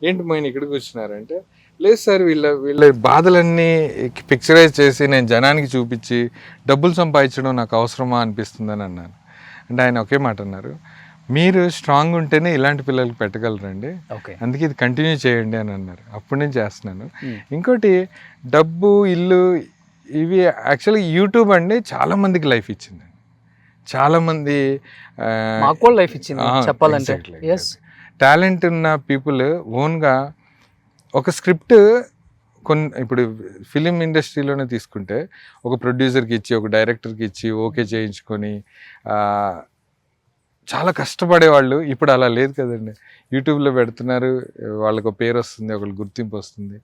ఏంటి మోయిన్ ఇక్కడ కూర్చున్నారంటే, లేదు సార్ వీళ్ళ బాధలన్నీ పిక్చరైజ్ చేసి నేను జనానికి చూపించి డబ్బులు సంపాదించడం నాకు అవసరమా అనిపిస్తుందని అన్నాను. అంటే ఆయన ఒకే మాట అన్నారు, మీరు స్ట్రాంగ్ ఉంటేనే ఇలాంటి పిల్లలకి పెట్టగలరండి, అందుకే ఇది కంటిన్యూ చేయండి అని అన్నారు. అప్పటి నుంచి చేస్తున్నాను. ఇంకోటి, డబ్బు, ఇల్లు, ఇవి యాక్చువల్గా యూట్యూబ్ అండి చాలా మందికి లైఫ్ ఇచ్చింది. చాలా మంది మాకు కూడా లైఫ్ ఇచ్చింది చెప్పాలంటే. టాలెంట్ ఉన్న పీపుల్ ఓన్గా ఒక స్క్రిప్ట్ ఇప్పుడు ఫిలిం ఇండస్ట్రీలోనే తీసుకుంటే ఒక ప్రొడ్యూసర్కి ఇచ్చి, ఒక డైరెక్టర్కి ఇచ్చి ఓకే చేయించుకొని చాలా కష్టపడేవాళ్ళు. ఇప్పుడు అలా లేదు కదండి. యూట్యూబ్లో పెడుతున్నారు, వాళ్ళకు పేరు వస్తుంది, ఒకళ్ళు గుర్తింపు వస్తుంది,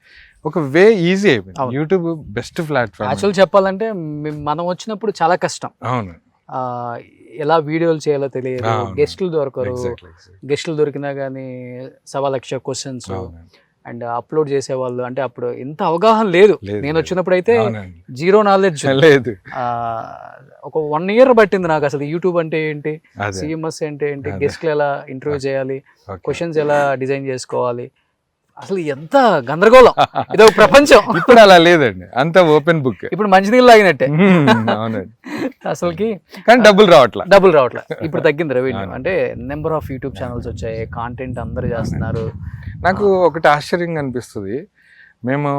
ఒక వే ఈజీ అయిపోయింది. YouTube best platform. యాక్చువల్ చెప్పాలంటే మనం వచ్చినప్పుడు చాలా కష్టం. అవును, ఎలా వీడియోలు చేయాలో తెలియదు, గెస్టులు దొరకరు, గెస్టులు దొరికినా కానీ 1,00,000 క్వశ్చన్స్ అండ్ అప్లోడ్ చేసేవాళ్ళు. అంటే అప్పుడు ఇంత అవగాహన లేదు. నేను వచ్చినప్పుడు అయితే జీరో నాలెడ్జ్ లేదు. ఒక 1 year పట్టింది నాకు అసలు యూట్యూబ్ అంటే ఏంటి, సిఎంఎస్ అంటే ఏంటి, గెస్ట్లు ఎలా ఇంటర్వ్యూ చేయాలి, క్వశ్చన్స్ ఎలా డిజైన్ చేసుకోవాలి, అసలు ఎంత గందరగోళం. ఇది ఒక ప్రపంచం. ఇప్పుడు అలా లేదండి, అంత ఓపెన్ బుక్. ఇప్పుడు మంచినీళ్ళు లాగినట్టే అవునండి అసలుకి. కానీ డబ్బులు రావట్లే. ఇప్పుడు తగ్గింది రెవెన్యూ. అంటే నెంబర్ ఆఫ్ యూట్యూబ్ ఛానల్స్ వచ్చాయి, కాంటెంట్ అందరు చేస్తున్నారు. నాకు ఒకటి ఆశ్చర్యంగా అనిపిస్తుంది, మేము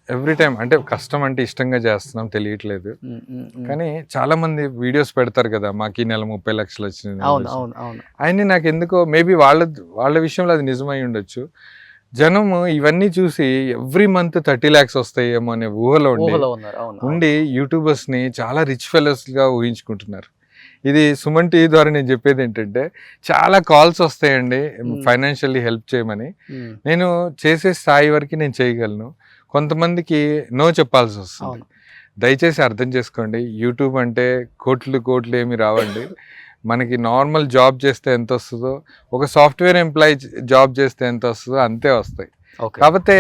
ఎవ్రీ టైం అంటే కష్టం అంటే ఇష్టంగా చేస్తున్నాం తెలియట్లేదు, కానీ చాలా మంది వీడియోస్ పెడతారు కదా, మాకు ఈ నెల 30 లక్షలు వచ్చింది. ఆయన్ని నాకు ఎందుకో మేబీ వాళ్ళ విషయంలో అది నిజమై ఉండొచ్చు. జనము ఇవన్నీ చూసి ఎవ్రీ మంత్ 30 lakhs వస్తాయేమో అనే ఊహలో ఉండి యూట్యూబర్స్ ని చాలా రిచ్ ఫెలోస్ గా ఊహించుకుంటున్నారు. ఇది సుమన్ టీవీ ద్వారా నేను చెప్పేది ఏంటంటే, చాలా కాల్స్ వస్తాయండి ఫైనాన్షియల్లీ హెల్ప్ చేయమని. నేను చేసే స్థాయి వరకు నేను చేయగలను, కొంతమందికి నో చెప్పాల్సి వస్తుంది. దయచేసి అర్థం చేసుకోండి, యూట్యూబ్ అంటే కోట్లు ఏమి రావండి. మనకి నార్మల్ జాబ్ చేస్తే ఎంత వస్తుందో, ఒక సాఫ్ట్వేర్ ఎంప్లాయీ జాబ్ చేస్తే ఎంత వస్తుందో అంతే వస్తాయి. కాకపోతే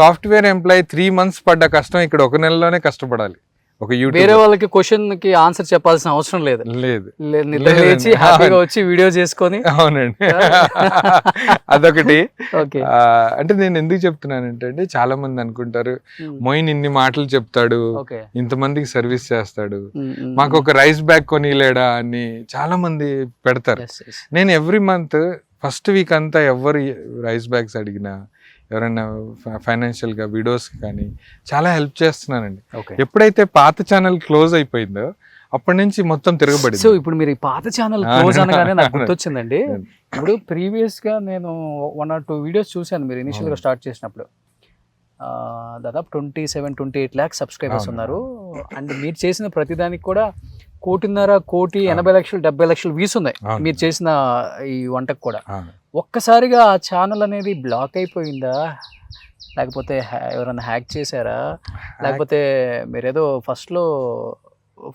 సాఫ్ట్వేర్ ఎంప్లాయీ 3 months పడ్డ కష్టం ఇక్కడ 1 నెలలోనే కష్టపడాలి. ఒక వేరే వాళ్ళకి క్వశ్చన్ కి ఆన్సర్ చెప్పాల్సిన అవసరం లేదు. లేచి హ్యాపీగా వచ్చి వీడియో చేసుకొని. అవునండి, అదొకటి. అంటే నేను ఎందుకు చెప్తున్నానంటే అండి, చాలా మంది అనుకుంటారు మోయిన్ ఇన్ని మాటలు చెప్తాడు, ఇంతమందికి సర్వీస్ చేస్తాడు, మాకు ఒక రైస్ బ్యాగ్ కొనిలేడా అని చాలా మంది పెడతారు. నేను ఎవ్రీ మంత్ ఫస్ట్ వీక్ అంతా ఎవరు రైస్ బ్యాగ్స్ అడిగినా, ఎవరైనా ఫైనాన్షియల్ గా వీడియోస్ కానీ చాలా హెల్ప్ చేస్తున్నానండి. ఎప్పుడైతే పాత ఛానల్ క్లోజ్ అయిపోయిందో అప్పటి నుంచి మొత్తం తిరగబడింది. సో ఇప్పుడు మీరు ఈ పాత ఛానల్ క్లోజ్ అనగానే నాకు గుర్తొచ్చిందండి. ఇప్పుడు ప్రీవియస్ గా నేను 1 or 2 వీడియోస్ చూశాను మీరు ఇనిషియల్ గా స్టార్ట్ చేసినప్పుడు. దాదాపు 27-28 lakhs సబ్స్క్రైబర్స్ అవును. ఉన్నారు. అండ్ మీరు చేసిన ప్రతిదానికి కూడా 1,50,00,000 70 లక్షలు వ్యూస్ ఉన్నాయి అవును. మీరు చేసిన ఈ వంటకు కూడా. అవును. ఒక్కసారిగా ఆ ఛానల్ అనేది బ్లాక్ అయిపోయిందా, లేకపోతే ఎవరైనా హ్యాక్ చేశారా, లేకపోతే మీరేదో ఫస్ట్లో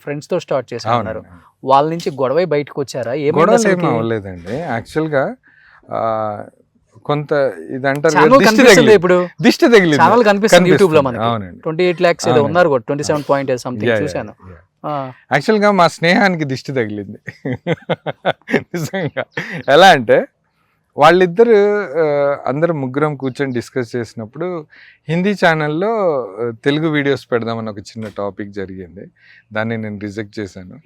ఫ్రెండ్స్తో స్టార్ట్ చేశారు, అవును. వాళ్ళ నుంచి గొడవ బయటకు వచ్చారా? గొడవలు ఏమీ అవ్వలేదండి. యాక్చువల్గా కొంత ఇదంటారు ఛానల్ కదా, దిష్టి కనిపిస్తుంది తగిలింది. ఇప్పుడు దిష్టి తగిలింది. ఛానల్ కనిపిస్తుంది యూట్యూబ్ లో మనకి. అవునండి. 28 lakhs ఏదో అవునండి. ఉన్నారు కూడా 27 పాయింట్ సంథింగ్ చూశాను. యాక్చువల్గా మా స్నేహానికి దిష్టి తగిలింది నిజంగా. ఎలా అంటే వాళ్ళిద్దరు అందరు ముగ్గురం కూర్చొని డిస్కస్ చేసినప్పుడు హిందీ ఛానల్లో తెలుగు వీడియోస్ పెడదామని ఒక చిన్న టాపిక్ జరిగింది. దాన్ని నేను రిజెక్ట్ చేశాను.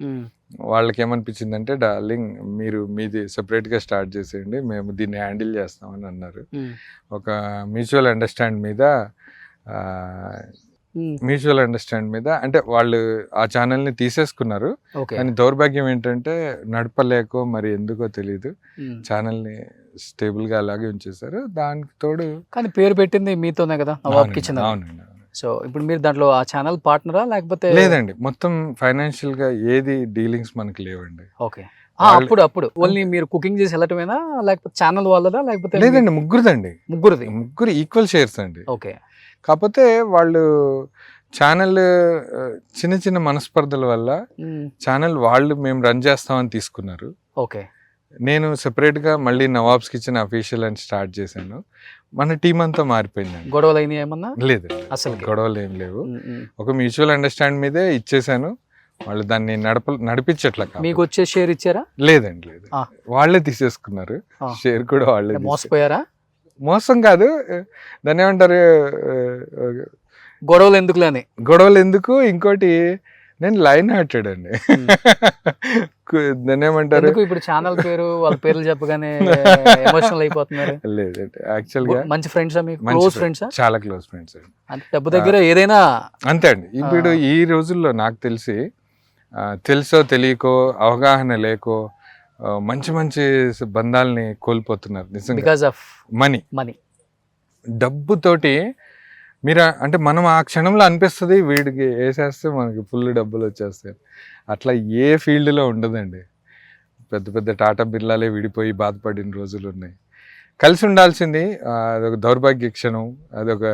వాళ్ళకి ఏమనిపించిందంటే, డార్లింగ్ మీరు మీది సెపరేట్గా స్టార్ట్ చేసేయండి, మేము దీన్ని హ్యాండిల్ చేస్తామని అన్నారు. ఒక మ్యూచువల్ అండర్స్టాండ్ మీద అంటే వాళ్ళు ఆ ఛానల్ని తీసేసుకున్నారు. కానీ దౌర్భాగ్యం ఏంటంటే నడపలేకో మరి ఎందుకో తెలీదు ఛానల్ని స్టేబుల్గా అలాగే ఉంచేశారు. దానికి తోడు కానీ పేరు పెట్టింది మీతోనే కదా, నవాబ్ కిచెన్. అవునండి. సో ఇప్పుడు మీరు దాంట్లో ఆ ఛానల్ పార్ట్నరా లేకపోతే? లేదండి, మొత్తం ఫైనాన్షియల్ గా ఏది డీలింగ్స్ మనకి లేవండి. ఓకే. అప్పుడు ఓన్లీ మీరు కుకింగ్ చేసి వెళ్ళటమేనా, లేకపోతే ఛానల్ వాళ్ళదా, లేకపోతే? లేదండి, ముగ్గురు ఈక్వల్ షేర్స్ అండి. ఓకే. కాకపోతే వాళ్ళు ఛానల్ చిన్న చిన్న మనస్పర్ధల వల్ల ఛానల్ వాళ్ళు మేము రన్ చేస్తామని తీసుకున్నారు. ఓకే. నేను సెపరేట్గా మళ్ళీ నవాబ్స్ కిచెన్ అఫీషియల్ అని స్టార్ట్ చేశాను. మన టీం అంతా మారిపోయిందండి. గొడవలు అయినాయి ఏమన్నా? లేదు, అసలు గొడవలు ఏం లేవు. ఒక మ్యూచువల్ అండర్స్టాండ్ మీదే ఇచ్చేసాను. వాళ్ళు దాన్ని నడిపించట్ల. మీకు వచ్చే షేర్ ఇచ్చారా? లేదండి, లేదు, వాళ్ళే తీసేసుకున్నారు షేర్ కూడా. వాళ్ళే మోసపోయారా? మోసం కాదు, దాన్ని ఏమంటారు, గొడవలు ఎందుకు ఇంకోటి నేను లైన్ హార్టెడ్ అండి. దాన్ని ఏమంటారు, ఇప్పుడు ఛానల్ పేరు వాళ్ళ పేర్లు చెప్పగానే ఎమోషనల్ అయిపోతున్నారు. లేదండి, యాక్చువల్గా మంచి ఫ్రెండ్స్, క్లోజ్ ఫ్రెండ్స్, చాలా క్లోజ్ ఫ్రెండ్స్ అండి. డబ్బు దగ్గర ఏదైనా అంతే అండి. ఇప్పుడు ఈ రోజుల్లో నాకు తెలిసి తెలుసో తెలియకో అవగాహన లేకో మంచి మంచి బంధాలని కోల్పోతున్నారు నిజంగా. Because of money. డబ్బుతోటి మీరు అంటే మనం ఆ క్షణంలో అనిపిస్తుంది వీడికి వేసేస్తే మనకి ఫుల్ డబ్బులు వచ్చేస్తాయి. అట్లా ఏ ఫీల్డ్లో ఉండదండి. పెద్ద పెద్ద టాటా బిర్లాలే విడిపోయి బాధపడిన రోజులు ఉన్నాయి. కలిసి ఉండాల్సింది అదొక దౌర్భాగ్య క్షణం, అదొక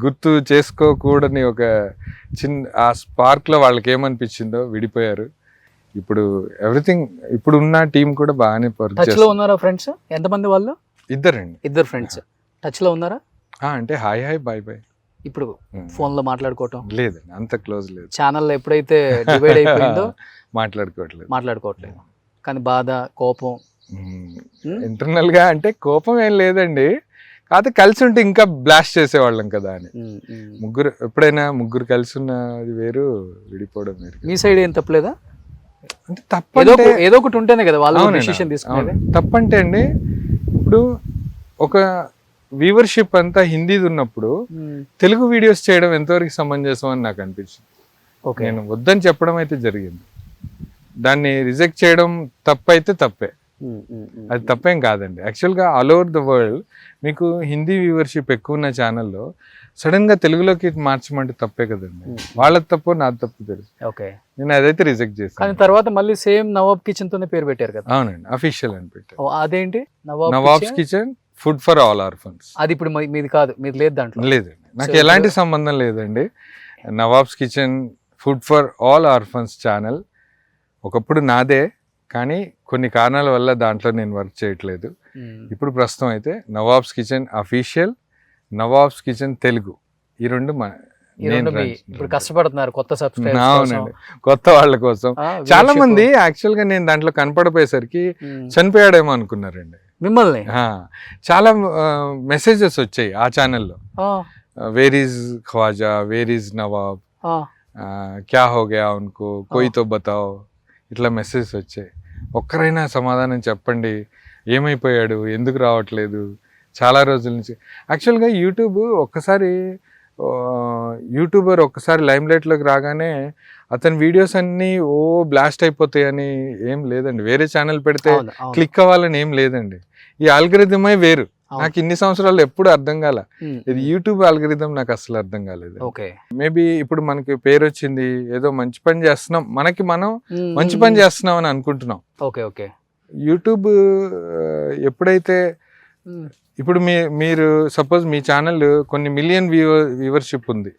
గుర్తు చేసుకోకూడని ఒక ఆ స్పార్క్లో వాళ్ళకి ఏమనిపించిందో విడిపోయారు. ఇప్పుడు ఎవ్రీథింగ్, ఇప్పుడు ఉన్న టీం కూడా బాగానే టచ్ లో ఉన్నారా? ఫ్రెండ్స్ ఎంతమంది వాళ్ళు? ఇద్దరు ఫ్రెండ్స్ టచ్ లో ఉన్నారా? అంటే హాయ్ బాయ్ ఇప్పుడు ఫోన్ లో మాట్లాడుకోవటం లేదండి, అంత క్లోజ్ లేదు. ఛానల్ ఎప్పుడైతే డివైడ్ అయిపోయిందో మాట్లాడుకోవట్లేదు. కానీ బాధ, కోపం ఇంటర్నల్ గా అంటే కోపం ఏం లేదండి. కాకపోతే కలిసి ఉంటే ఇంకా బ్లాస్ట్ చేసేవాళ్ళం కదా అని. ఎప్పుడైనా ముగ్గురు కలిసి ఉన్నది వేరు, విడిపోవడం వేరు. మీ సైడ్ ఏం తప్పలేదా? అంటే తప్పంటే ఏదో ఒకటి ఉంటేనే కదా వాళ్ళు డిసిషన్ తీసుకునేది. తప్పంటే అండి, ఇప్పుడు ఒక వ్యూవర్షిప్ అంతా హిందీది ఉన్నప్పుడు తెలుగు వీడియోస్ చేయడం ఎంతవరకు సమంజసం అని నాకు అనిపించింది. నేను వద్దని చెప్పడం అయితే జరిగింది. దాన్ని రిజెక్ట్ చేయడం తప్పైతే తప్పే, అది తప్పేం కాదండి. యాక్చువల్గా ఆల్ ఓవర్ ద వరల్డ్ మీకు హిందీ వ్యూవర్షిప్ ఎక్కువ ఉన్న ఛానల్లో సడన్ గా తెలుగులోకి మార్చమంటే తప్పే కదండి. వాళ్ళది తప్పు, నాది తప్పు తెలుసు. నేను అదైతే రిజెక్ట్ చేస్తాను. కానీ తర్వాత మళ్ళీ సేమ్ నవాబ్ కిచెన్ తోనే పేరు పెట్టారు కదా? అవునండి, అఫీషియల్ అని పెట్టారు. అదేంటి nawabs kitchen food for all orphans. అది ఇప్పుడు మీది కాదు, మీరు లేదు దాంట్లో? లేదండి, నాకు ఎలాంటి సంబంధం లేదండి. Nawabs kitchen food for all orphans channel ఒకప్పుడు నాదే, కానీ కొన్ని కారణాల వల్ల దాంట్లో నేను వర్క్ చేయట్లేదు. ఇప్పుడు ప్రస్తుతం అయితే nawabs kitchen official, nawabs kitchen Telugu, ఈ రెండు ఇప్పుడు కష్టపడుతున్నారు కొత్త సబ్స్క్రైబర్స్. అవునండి, కొత్త వాళ్ళ కోసం. చాలా మంది యాక్చువల్ గా నేను దాంట్లో కనపడిపోయేసరికి చనిపోయాడేమో అనుకున్నారండి. మిమ్మల్ని చాలా మెసేజెస్ వచ్చాయి ఆ ఛానల్లో. Where is Khwaja, where is Nawab, క్యా హో గయా ఉన్కో, కోయి తో బతాओ, ఇట్లా మెసేజెస్ వచ్చాయి. ఒక్కరైనా సమాధానం చెప్పండి, ఏమైపోయాడు, ఎందుకు రావట్లేదు, చాలా రోజుల నుంచి. యాక్చువల్గా యూట్యూబర్ ఒక్కసారి లైమ్ లైట్లోకి రాగానే అతని వీడియోస్ అన్నీ బ్లాస్ట్ అయిపోతాయని ఏం లేదండి. వేరే ఛానల్ పెడితే క్లిక్ అవ్వాలని ఏం లేదండి. ఈ ఆల్గరిథమే వేరు, నాకు ఇన్ని సంవత్సరాలు ఎప్పుడు అర్థం కాల. ఇది యూట్యూబ్ ఆల్గరిథం నాకు అసలు అర్థం కాలేదు. ఓకే, మేబీ ఇప్పుడు మనకి పేరు వచ్చింది, ఏదో మంచి పని చేస్తున్నాం, మనకి మనం మంచి పని చేస్తున్నాం అని అనుకుంటున్నాం. Okay okay. యూట్యూబ్ ఎప్పుడైతే ఇప్పుడు మీరు సపోజ్ మీ ఛానల్ కొన్ని మిలియన్ వ్యూవర్షిప్ ఉంది,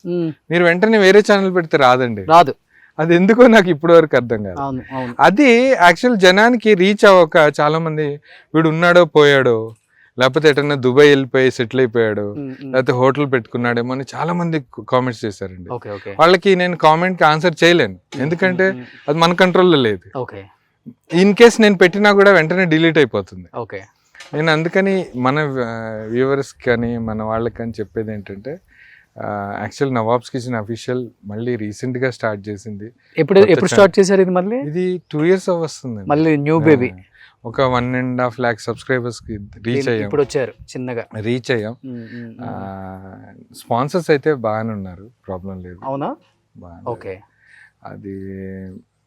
మీరు వెంటనే వేరే ఛానల్ పెడితే రాదండి, రాదు. అది ఎందుకో నాకు ఇప్పటి వరకు అర్థం కాదు. అది యాక్చువల్ జనానికి రీచ్ అవ్వక చాలా మంది వీడు ఉన్నాడో పోయాడో, లేకపోతే ఎటన్నా దుబాయ్ వెళ్ళిపోయి సెటిల్ అయిపోయాడు, లేకపోతే హోటల్ పెట్టుకున్నాడేమో అని చాలా మంది కామెంట్స్ చేశారండి. వాళ్ళకి నేను కామెంట్ కి ఆన్సర్ చేయలేను, ఎందుకంటే అది మన కంట్రోల్లో లేదు. ఇన్ కేస్ నేను పెట్టినా కూడా వెంటనే డిలీట్ అయిపోతుంది. నేను అందుకని మన వ్యూవర్స్ కానీ మన వాళ్ళకి కానీ చెప్పేది ఏంటంటే, యాక్చువల్ నవాబ్స్ కిచెన్ అఫీషియల్ మళ్ళీ రీసెంట్ గా స్టార్ట్ చేసింది. ఎప్పుడు స్టార్ట్ చేశారు ఇది? మళ్ళీ ఇది 2 years వస్తుంది. మళ్ళీ న్యూ బేబీ. ఒక 1.5 lakh సబ్స్క్రైబర్స్ కి రీచ్ అయ్యాం. ఇప్పుడు వచ్చారు, చిన్నగా రీచ్ అయ్యాం. స్పాన్సర్స్ అయితే బాగానే ఉన్నారు, ప్రాబ్లం లేదు. అవునా? ఓకే. అది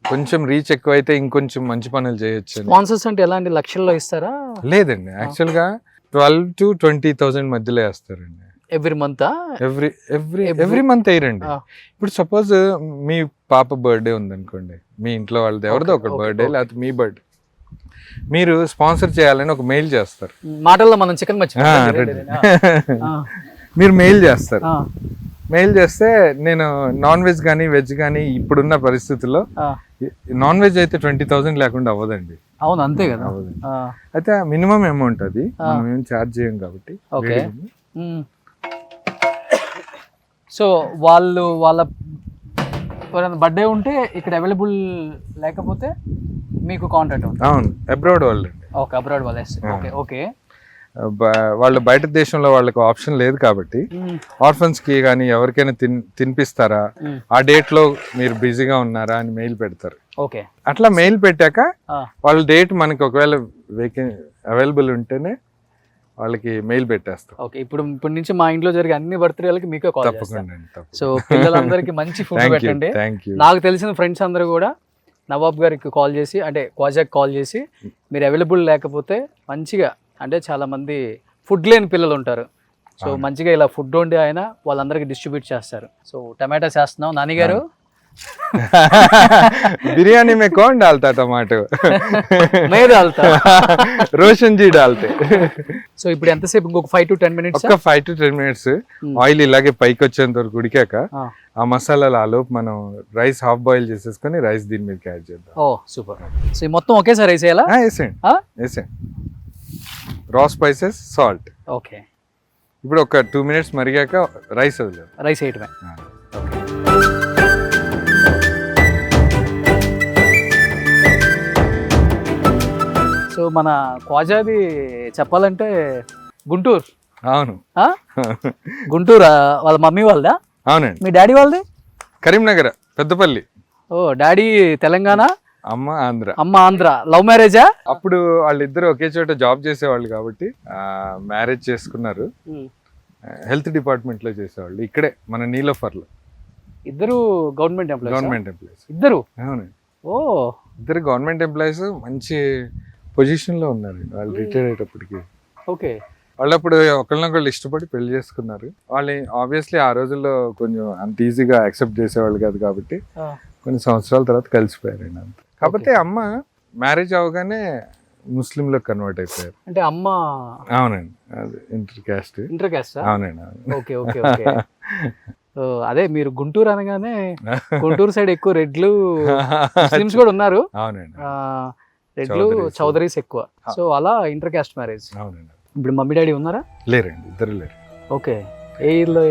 కొంచెం రీచ్ ఎక్కువైతే ఇంకొంచెం మంచి పనులు చేయొచ్చు. స్పాన్సర్స్ అంటే ఎలాంటి లక్షల్లో ఇస్తారా? లేదండి, యాక్చువల్ గా 12 to 20,000 మధ్యలో వేస్తారండి. Every month? ఎవ్రీ మంత్ అయ్యారండి. ఇప్పుడు సపోజ్ మీ పాప బర్త్డే ఉందనుకోండి, మీ ఇంట్లో వాళ్ళది ఎవరిదో ఒక బర్త్డే, లేకపోతే మీ బర్త్డే, మీరు స్పాన్సర్ చేయాలని ఒక మెయిల్ చేస్తారు. మాటల్లో మనం చికెన్ మీరు మెయిల్ చేస్తారు. మెయిల్ చేస్తే నేను నాన్ వెజ్ కానీ వెజ్ కానీ ఇప్పుడున్న పరిస్థితుల్లో నాన్ వెజ్ అయితే 20,000 లేకుండా అవ్వదండి. అవును, అంతే కదా. అవ్వదండి. అయితే మినిమం అమౌంట్ అది, మనం ఏం ఛార్జ్ చేయం కాబట్టి. సో వాళ్ళ బర్త్డే ఉంటే ఇక్కడ అవైలబుల్ లేకపోతే మీకు కాంటాక్ట్ అవుతుంది. అవును, అబ్రాడ్ వాళ్ళు. ఓకే, అబ్రాడ్ వాళ్ళే. Okay okay. వాళ్ళు బయట దేశంలో వాళ్ళకి ఆప్షన్ లేదు కాబట్టి ఆర్ఫన్స్ కి కానీ ఎవరికైనా తినిపిస్తారా, ఆ డేట్ లో మీరు బిజీగా ఉన్నారా అని మెయిల్ పెడతారు. ఓకే. అట్లా మెయిల్ పెట్టాక వాళ్ళ డేట్ మనకి ఒకవేళ అవైలబుల్ ఉంటేనే వాళ్ళకి మెయిల్ పెట్టేస్తాం. ఓకే. ఇప్పుడు నుంచి మా ఇంట్లో జరిగే అన్ని బర్త్డేలకి మీకే కాల్ చేస్తాను. సో పిల్లలందరికీ మంచి ఫుడ్ పెట్టండి. నాకు తెలిసిన ఫ్రెండ్స్ అందరూ కూడా నవాబ్ గారికి కాల్ చేసి, అంటే క్వాజాకి కాల్ చేసి, మీరు అవైలబుల్ లేకపోతే మంచిగా, అంటే చాలా మంది ఫుడ్ లేని పిల్లలు ఉంటారు, సో మంచిగా ఇలా ఫుడ్ వండి ఆయన వాళ్ళందరికీ డిస్ట్రిబ్యూట్ చేస్తారు. సో టమాటా చేస్తున్నాం నాని గారు. बिरयानी में कौन डालता टमाटो? मैं डालता, रोशन जी डालते. సో ఇప్పుడు ఎంతసేపు? ఇంకొక 5 to 10 minutes. ఒక 5 to 10 minutes ఆయిల్ ఇలాగే పైకి వచ్చేంత వరకు ఉడికాక ఆ మసాలాలు ఆలోపు మనం రైస్ హాఫ్ బాయిల్ చేసేసుకొని రైస్ దీని మీదకి యాడ్ చేద్దాం. ఓ సూపర్. సో మొత్తం ఒకేసారి వేసేయాలా? వేసేయండి. రా స్పైసెస్, సాల్ట్. ఓకే. ఇప్పుడు ఒక 2 minutes మరిగాక రైస్ వదిలేదు. రైస్ వేయటమే. ఓకే. సో మన క్వాజాది చెప్పాలంటే గుంటూరు. అవును. గుంటూరు వాళ్ళ మమ్మీ వాళ్ళదా? అవునండి. మీ డాడీ వాళ్ళది కరీంనగర్, పెద్దపల్లి. ఓ, డాడీ తెలంగాణ, అమ్మ ఆంధ్ర. అమ్మ ఆంధ్ర. లవ్ మ్యారేజా? అప్పుడు వాళ్ళిద్దరు ఒకే చోట జాబ్ చేసేవాళ్ళు కాబట్టి మ్యారేజ్ చేసుకున్నారు. హెల్త్ డిపార్ట్మెంట్ లో చేసేవాళ్ళు, ఇక్కడే మన నీలోఫర్ లో. ఇద్దరు గవర్నమెంట్ ఎంప్లాయీస్. ఇద్దరు? అవునండి. ఓ, ఇద్దరు గవర్నమెంట్ ఎంప్లాయీస్, మంచి పొజిషన్ లో ఉన్నారు వాళ్ళు రిటైర్ అయ్యేటప్పటికి. ఓకే. వాళ్ళు అప్పుడు ఒకళ్ళనొకళ్ళు ఇష్టపడి పెళ్లి చేసుకున్నారు. వాళ్ళు ఆబ్వియస్లీ ఆ రోజుల్లో కొంచెం అంత ఈజీగా యాక్సెప్ట్ చేసేవాళ్ళు కాదు కాబట్టి కొన్ని సంవత్సరాల తర్వాత కలిసిపోయారండి అంత. కాకపోతే అమ్మ మ్యారేజ్ అవగానే ముస్లింలో కన్వర్ట్ అయిపోయారు. అంటే అమ్మ? అవునండి, అది ఇంటర్ క్యాస్ట్. అవునండి. Okay okay okay. అదే మీరు గుంటూరు అనగానే గుంటూరు సైడ్ ఎక్కువ రెడ్లు, ముస్లిమ్స్ కూడా ఉన్నారు. అవునండి. రెడ్లు, చౌదరీస్ ఎక్కువ. సో అలా ఇంటర్ క్యాస్ట్ మ్యారేజ్. అవునండి. ఇప్పుడు మమ్మీ డాడీ ఉన్నారా? లేరండి, ఇద్దరు లేరు. ఓకే. ఏ ఇయర్లో?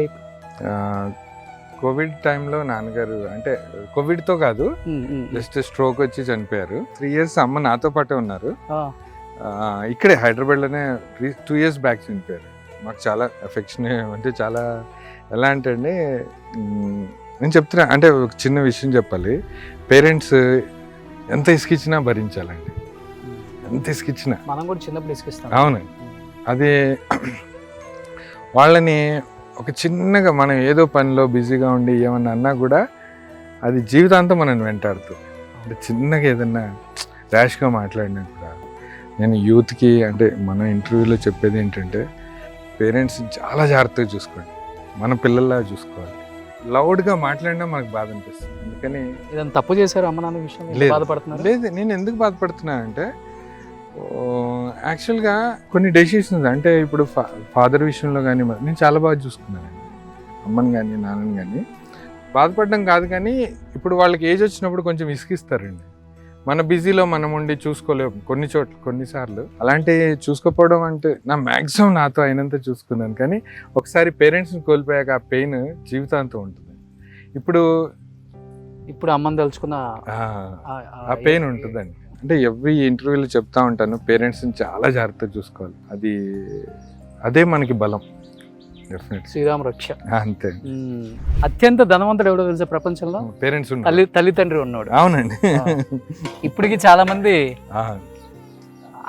కోవిడ్ టైంలో నాన్నగారు, అంటే కోవిడ్తో కాదు, జస్ట్ స్ట్రోక్ వచ్చి చనిపోయారు. 3 years అమ్మ నాతో పాటే ఉన్నారు. ఇక్కడే హైదరాబాద్లోనే 2 years బ్యాక్ చనిపోయారు. మాకు చాలా ఎఫెక్షన్, అంటే చాలా ఎలా అంటే అండి, నేను చెప్తున్నా, అంటే ఒక చిన్న విషయం చెప్పాలి. పేరెంట్స్ ఎంత ఇసుకిచ్చినా భరించాలండి, ఎంత ఇసుకిచ్చినా. మనం కూడా చిన్నప్పుడు ఇసుకిస్తాం. అవునండి. అది వాళ్ళని ఒక చిన్నగా మనం ఏదో పనిలో బిజీగా ఉండి ఏమన్నా అన్నా కూడా అది జీవితాంతం మనం వెంటాడుతుంది. అంటే చిన్నగా ఏదన్నా ర్యాష్గా మాట్లాడినా కూడా, నేను యూత్కి, అంటే మన ఇంటర్వ్యూలో చెప్పేది ఏంటంటే, పేరెంట్స్ చాలా జాగ్రత్తగా చూసుకోండి, మన పిల్లల్లా చూసుకోవాలి. లౌడ్గా మాట్లాడినా మనకు బాధ అనిపిస్తుంది. అందుకని ఏదైనా తప్పు చేశారు అమ్మ నాన్న విషయం లేదు. బాధపడుతున్నారు? లేదు, నేను ఎందుకు బాధపడుతున్నా అంటే యాక్చువల్గా కొన్ని డెసిషన్స్ అంటే ఇప్పుడు ఫాదర్ విషయంలో కానీ నేను చాలా బాగా చూసుకున్నానండి, అమ్మని కానీ నాన్నని కానీ. బాధపడడం కాదు కానీ ఇప్పుడు వాళ్ళకి ఏజ్ వచ్చినప్పుడు కొంచెం ఇసుకిస్తారండి. మన బిజీలో మనం ఉండి చూసుకోలేము కొన్నిసార్లు. అలాంటి చూసుకోకపోవడం అంటే నా మ్యాక్సిమం నాతో అయినంత చూసుకున్నాను. కానీ ఒకసారి పేరెంట్స్ని కోల్పోయాక ఆ పెయిన్ జీవితాంతం ఉంటుంది. ఇప్పుడు అమ్మని తలుచుకున్న ఆ పెయిన్ ఉంటుందండి. అంటే ఎవ్రీ ఇంటర్వ్యూలో చెప్తా ఉంటాను, పేరెంట్స్ని చాలా జాగ్రత్తగా చూసుకోవాలి. అదే మనకి బలం. డెఫినెట్లీ శ్రీరామ రక్ష. అంతే. అత్యంత ధనవంతుడు ఎవడో తెలుసా ప్రపంచంలో? పేరెంట్స్ తల్లిదండ్రి ఉన్నాడు. అవునండి. ఇప్పటికి చాలా మంది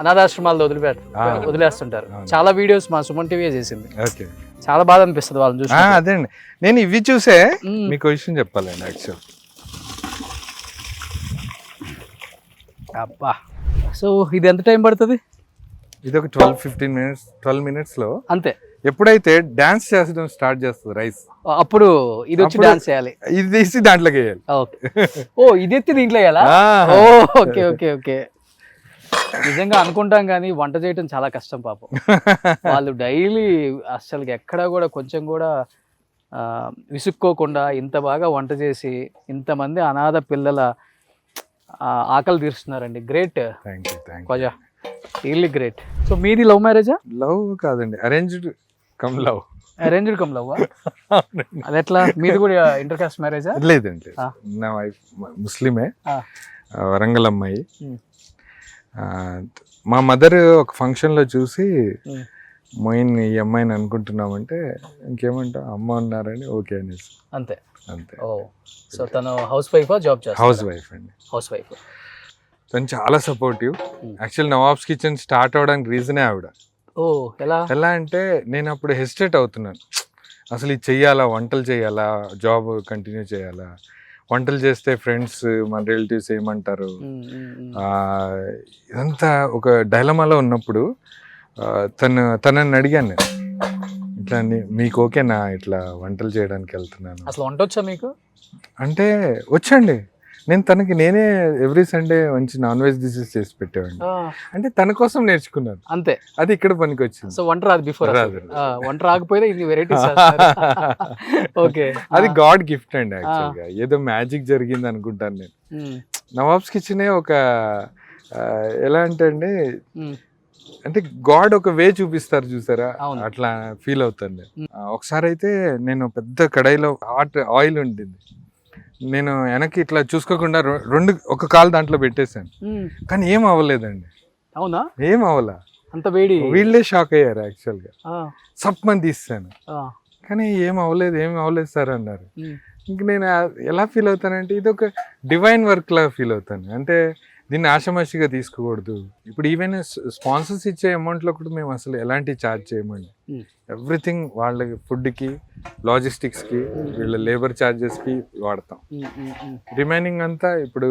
అనాథాశ్రమాల్లో వదిలేస్తుంటారు. చాలా వీడియోస్ మా సుమన్ టీవీ చేసింది. ఓకే, చాలా బాధ అనిపిస్తుంది వాళ్ళని చూసి. అదే అండి, నేను ఇవి చూసే మీకు విషయం చెప్పాలండి. యాక్చువల్ అబ్బా, సో ఇది ఎంత టైం పడుతుంది? ఇది ఒక 12 మినిట్స్లో అంతే. ఎప్పుడైతే డాన్స్ చేసడం స్టార్ట్ చేస్తుంది రైస్, అప్పుడు ఇది వచ్చి డాన్స్ చేయాలి, ఇది తీసి దాంట్లోకి వేయాలి. ఇది ఎత్తి దీంట్లో వేయాలా? Okay okay okay. నిజంగా అనుకుంటాం కానీ వంట చేయటం చాలా కష్టం పాపం. వాళ్ళు డైలీ అసలు ఎక్కడా కూడా కొంచెం కూడా విసుక్కోకుండా ఇంత బాగా వంట చేసి ఇంతమంది అనాథ పిల్లల ఆకలి తీరుస్తున్నారండి. Great Khawaja, really great. So మీది లవ్ మ్యారేజా? లవ్ కాదండి, arranged come love. Arranged come love? అది ఎట్లా? మీది కూడా ఇంటర్ కాస్ట్ మ్యారేజా? లేదండి, నా వైఫ్ ముస్లిమే, వరంగల్ అమ్మాయి. మా మదర్ ఒక ఫంక్షన్లో చూసి మొయిన్ ఈ అమ్మాయిని అనుకుంటున్నామంటే ఇంకేమంటా అమ్మ ఉన్నారని ఓకే అనేసి. అంతే అంతే. ఓ, సో తను హౌస్ వైఫ్ జాబ్ చేస్తారు? హౌస్ వైఫ్ అండి. House wife. తను చాలా supportive. Actual nawabs kitchen start అవడానికి రీజనే ఆవిడ. ఓ, ఎలా అంటే నేను అప్పుడు హెసిటేట్ అవుతున్నాను, అసలు ఇది చెయ్యాలా, వంటలు చేయాలా, జాబ్ కంటిన్యూ చేయాలా, వంటలు చేస్తే ఫ్రెండ్స్ మన రిలేటివ్స్ ఏమంటారు, ఇదంతా ఒక డైలమాలో ఉన్నప్పుడు తనని అడిగాను నేను, ఇట్లా మీకు ఓకేనా ఇట్లా వంటలు చేయడానికి వెళ్తున్నాను. అసలు వంట వచ్చా మీకు? అంటే వచ్చండి, నేనే ఎవ్రీ సండే మంచి నాన్ వెజ్ డిషెస్ చేసి పెట్టేవాడిని. అంటే తన కోసం నేర్చుకున్నాను అంతే. అది ఇక్కడ పనికి వచ్చింది. సో వంట రాదు బిఫోర్? వంట రాకపోయినా ఇన్ని వెరైటీస్. ఓకే, అది గాడ్ గిఫ్ట్ అండి. యాక్చువల్గా ఏదో మ్యాజిక్ జరిగింది అనుకుంటాను నేను. నవాబ్స్ కిచెనే ఒక ఎలా అంటే అండి, అంటే గాడ్ ఒక వే చూపిస్తారు చూసారా, అట్లా ఫీల్ అవుతాను నేను. ఒకసారి అయితే నేను పెద్ద కడాయిలో హాట్ ఆయిల్ ఉండింది, నేను వెనక్కి ఇట్లా చూసుకోకుండా ఒక కాలు దాంట్లో పెట్టేశాను, కానీ ఏం అవ్వలేదండి. అవునా? ఏం అవ్వలా, అంత వేడి. వీళ్ళే షాక్ అయ్యారు యాక్చువల్గా. సప్మని తీస్తాను కానీ ఏం అవ్వలేదు సార్ అన్నారు. ఇంక నేను ఎలా ఫీల్ అవుతానంటే ఇది ఒక డివైన్ వర్క్ లాగా ఫీల్ అవుతాను. అంటే దీన్ని ఆషామాషిగా తీసుకోకూడదు. ఇప్పుడు ఈవెన్ స్పాన్సర్స్ ఇచ్చే అమౌంట్లో కూడా మేము అసలు ఎలాంటి ఛార్జ్ చేయమండి. ఎవ్రీథింగ్ వాళ్ళకి ఫుడ్కి, లాజిస్టిక్స్కి, వీళ్ళ లేబర్ ఛార్జెస్కి వాడతాం. రిమైనింగ్ అంతా ఇప్పుడు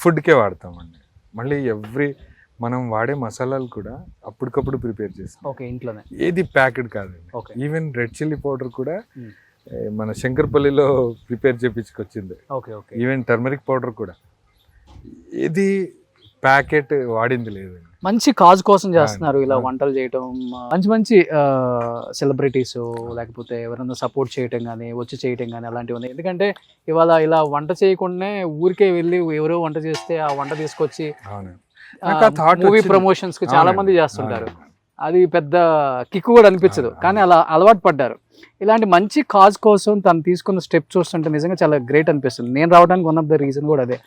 ఫుడ్కే వాడతామండి. మళ్ళీ మనం వాడే మసాలాలు కూడా అప్పటికప్పుడు ప్రిపేర్ చేస్తాం. ఓకే, ఇంట్లోనే. ఏది ప్యాకెడ్ కాదండి. ఈవెన్ రెడ్ చిల్లీ పౌడర్ కూడా మన శంకర్పల్లిలో ప్రిపేర్ చేయించుకొచ్చింది. ఈవెన్ టర్మరిక్ పౌడర్ కూడా ఏది ప్యాకెట్ వాడింది లేదు. మంచి కాజ్ కోసం చేస్తున్నారు ఇలా వంటలు చేయటం. మంచి సెలబ్రిటీస్ లేకపోతే ఎవరైనా సపోర్ట్ చేయటం కానీ వచ్చి చేయటం కానీ అలాంటివి ఉన్నాయి. ఎందుకంటే ఇవాళ ఇలా వంట చేయకుండానే ఊరికే వెళ్ళి ఎవరో వంట చేస్తే ఆ వంట తీసుకొచ్చి మూవీ ప్రమోషన్స్ కి చాలా మంది చేస్తుంటారు. అది పెద్ద కిక్ కూడా అనిపించదు, కానీ అలా అలవాటు పడ్డారు. ఇలాంటి మంచి కాజ్ కోసం తను తీసుకున్న స్టెప్ చూస్తుంటే నిజంగా చాలా గ్రేట్ అనిపిస్తుంది. నేను రావడానికి వన్ ఆఫ్ ద రీజన్ కూడా అదే.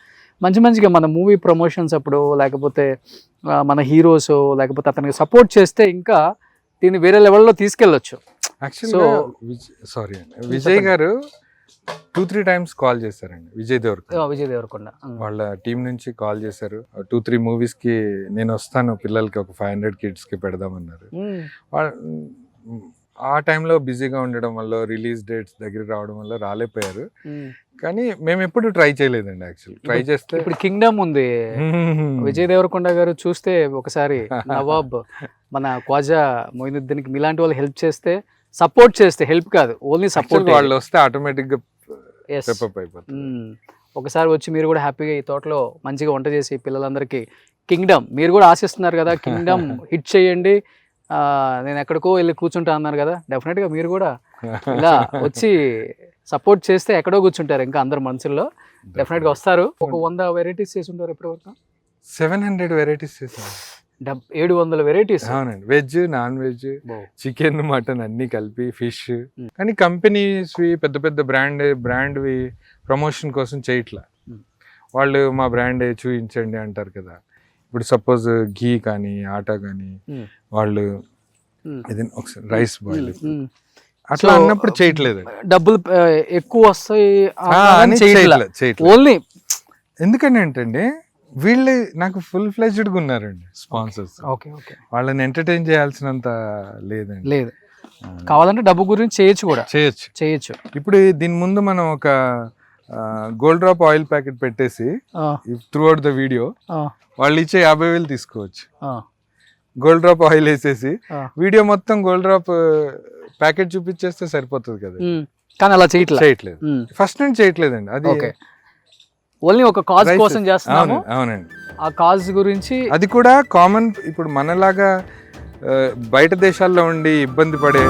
మంచిగా మన మూవీ ప్రమోషన్స్ అప్పుడు లేకపోతే మన హీరోస్ లేకపోతే అతనికి సపోర్ట్ చేస్తే ఇంకా దీన్ని వేరే లెవెల్లో తీసుకెళ్ళొచ్చు. విజయ్ గారు 2-3 times కాల్ చేశారండి. విజయ్ దేవరకొండ వాళ్ళ టీం నుంచి కాల్ చేశారు. 2-3 movies కి నేను వస్తాను, పిల్లలకి ఒక 500 kids కి పెడదామన్నారు. ఆ టైంలో బిజీగా ఉండడం వల్ల రిలీజ్ డేట్స్ దగ్గర రావడం వల్ల రాలేపోయారు. కానీ మేము ఎప్పుడు ట్రై చేయలేదండి. యాక్చువల్లీ ట్రై చేస్తే ఇప్పుడు కింగ్డమ్ ఉంది, విజయ్ దేవరకొండ గారు చూస్తే ఒకసారి నవాబ్ మన ఖ్వాజా మొయినుద్దీన్కి మీలాంటి వాళ్ళు హెల్ప్ చేస్తే, సపోర్ట్ చేస్తే, హెల్ప్ కాదు ఓన్లీ సపోర్ట్, వాళ్ళు వస్తే ఆటోమేటిక్ గా స్టెప్ అయిపోతుంది. ఒకసారి వచ్చి మీరు కూడా హ్యాపీగా ఈ తోటలో మంచిగా వంట చేసి పిల్లలందరికీ కింగ్డమ్ మీరు కూడా ఆశిస్తున్నారు కదా, కింగ్డమ్ హిట్ చేయండి, నేను ఎక్కడికో వెళ్ళి కూర్చుంటా అన్నారు కదా, డెఫినెట్గా మీరు కూడా ఇలా వచ్చి సపోర్ట్ చేస్తే ఎక్కడో కూర్చుంటారు ఇంకా అందరు మనసుల్లో, డెఫినెట్గా వస్తారు. ఒక 100 వెరైటీస్ చేసి ఉంటారు ఇప్పటి వరకు. 700 వెరైటీస్ చేశాను. 700 వెరైటీస్. అవునండి, veg, non veg, chicken, mutton అన్ని కలిపి, ఫిష్. కానీ కంపెనీస్ పెద్ద పెద్ద బ్రాండ్వి ప్రమోషన్ కోసం చేయట్లా. వాళ్ళు మా బ్రాండ్ చూపించండి అంటారు కదా. ఇప్పుడు సపోజ్ ఘీ కానీ ఆటా కానీ వాళ్ళు ఏదైనా ఒకసారి రైస్ బాయిల్ అట్లా అన్నప్పుడు చేయట్లేదు, డబ్బులు ఎక్కువ వస్తాయి ఓన్లీ. ఎందుకని ఏంటంటే వీళ్ళు నాకు ఫుల్ ఫ్లెజ్డ్ గా ఉన్నారండి స్పాన్సర్స్. ఓకే ఓకే, వాళ్ళని ఎంటర్టైన్ చేయాల్సినంత లేదండి. లేదు, కావాలంటే డబ్బు గురించి చేయొచ్చు కూడా, చేయొచ్చు. ఇప్పుడు దీని ముందు మనం ఒక గోల్డ్ డ్రాప్ ఆయిల్ ప్యాకెట్ పెట్టేసి త్రూ అవుట్ ద వీడియో వాళ్ళు ఇచ్చే 50,000 తీసుకోవచ్చు. గోల్డ్ డ్రాప్ ఆయిల్ వేసేసి వీడియో మొత్తం గోల్డ్ డ్రాప్ ప్యాకెట్ చూపించేస్తే సరిపోతుంది కదా. కానీ అలా చేయట్లేదు, ఫస్ట్ నుంచి చేయట్లేదండి. అది ఓన్లీ ఒక కాజ్ కోసం చేస్తున్నాము. అవునండి, ఆ కాజ్ గురించి. అది కూడా కామన్. ఇప్పుడు మనలాగా బయట దేశాల్లో ఉండి ఇబ్బంది పడే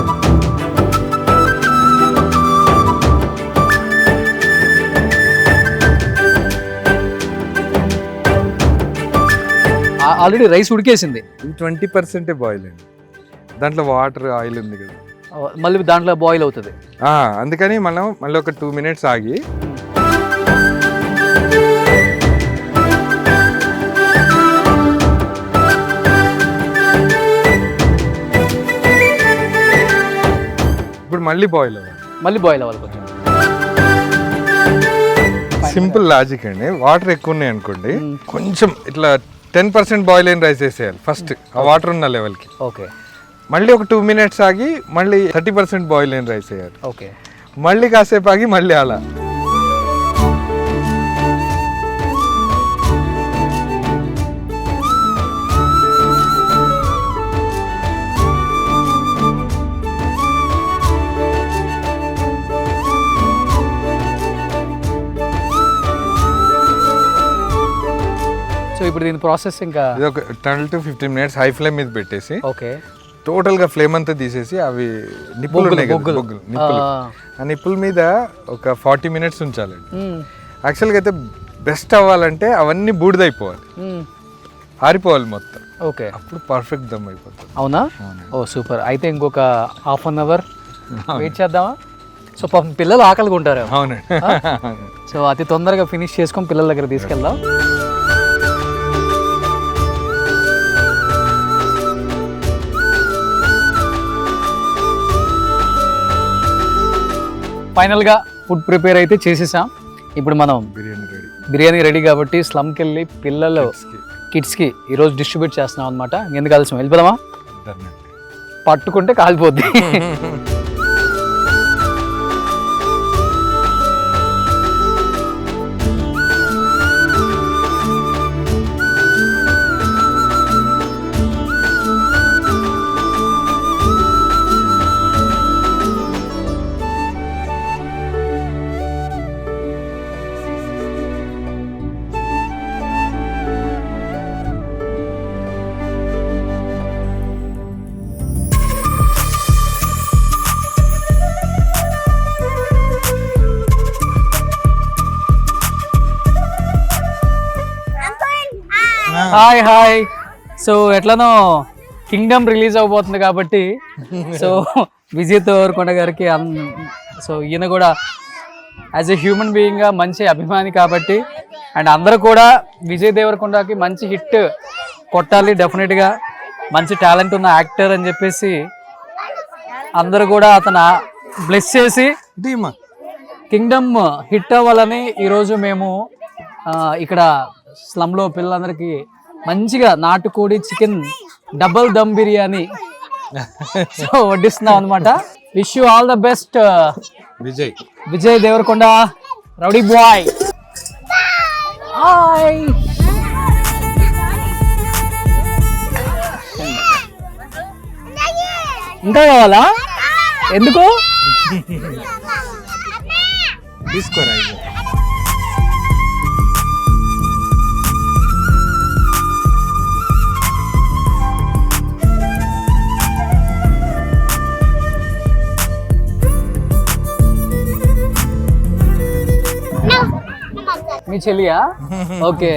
ఆల్రెడీ రైస్ ఉడికేసింది, 20% బాయిల్ అండి. దాంట్లో వాటర్ ఆయిల్ ఉంది కదా, మళ్ళీ దాంట్లో బాయిల్ అవుతుంది. అందుకని మనం మళ్ళీ ఒక 2 minutes ఆగి ఇప్పుడు మళ్ళీ బాయిల్ అవ్వాలి కొంచెం. సింపుల్ లాజిక్ అండి. వాటర్ ఎక్కువ ఉన్నాయి అనుకోండి, కొంచెం ఇట్లా 10% బాయిల్ అయిన రైస్ వేసేయాలి ఫస్ట్ ఆ వాటర్ ఉన్న లెవెల్కి. ఓకే, మళ్ళీ ఒక 2 minutes ఆగి మళ్ళీ 30% బాయిల్ అయిన రైస్ వేయాలి. ఓకే, మళ్ళీ కాసేపు ఆగి మళ్ళీ అలా. సో ఇప్పుడు దీని ప్రాసెస్ ఇంకా ఇది ఒక 12 to 15 minutes హై ఫ్లేమ్ మీద పెట్టేసి ఓకే టోటల్ గా ఫ్లేమ్ అంతా తీసేసి అవి నిప్పులు ఉన్నాయి కదా, నిప్పులు, ఆ నిప్పుల మీద ఒక 40 minutes ఉంచాలండి. యాక్చువల్గా అయితే బెస్ట్ అవ్వాలంటే అవన్నీ బూడిదైపోవాలి, ఆరిపోవాలి మొత్తం. ఓకే, అప్పుడు పర్ఫెక్ట్ దమ్ అయిపోతుంది. అవునా? ఓ సూపర్. అయితే ఇంకొక 1/2 hour వెయిట్ చేద్దామా? సో పాపం పిల్లలు ఆకలిగా ఉంటారు. అవునండి. సో అతి తొందరగా ఫినిష్ చేసుకొని పిల్లల దగ్గర తీసుకెళ్దాం. ఫైనల్గా ఫుడ్ ప్రిపేర్ అయితే చేసేసాం. ఇప్పుడు మనం బిర్యానీ రెడీ కాబట్టి స్లమ్కి వెళ్ళి పిల్లలు కిడ్స్కి ఈరోజు డిస్ట్రిబ్యూట్ చేస్తున్నాం అనమాట. ఎందుకు ఆలస్యం, వెళ్ళిపోదామా? పట్టుకుంటే కాలిపోద్ది. Hi hi. సో ఎట్లనో కింగ్డమ్ రిలీజ్ అవబోతుంది కాబట్టి సో విజయ్ దేవరకొండ గారికి సో ఈయన కూడా యాజ్ ఎ హ్యూమన్ బీయింగ్గా మంచి అభిమాని కాబట్టి అండ్ అందరూ కూడా విజయ్ దేవరకొండకి మంచి హిట్ కొట్టాలి, డెఫినెట్గా మంచి టాలెంట్ ఉన్న యాక్టర్ అని చెప్పేసి అందరూ కూడా అతను బ్లెస్ చేసి కింగ్డమ్ హిట్ అవ్వాలని ఈరోజు మేము ఇక్కడ స్లమ్లో పిల్లలందరికీ మంచిగా నాటుకోడి chicken double dum biryani so వడ్డిస్తున్నాం అనమాట. Wish you all the best Vijay. Vijay Devarakonda, rowdy boy. Hi. ఇంకా కావాలా? ఎందుకు? తీసుకోరా ఇది. మీ చెల్లియా? ఓకే.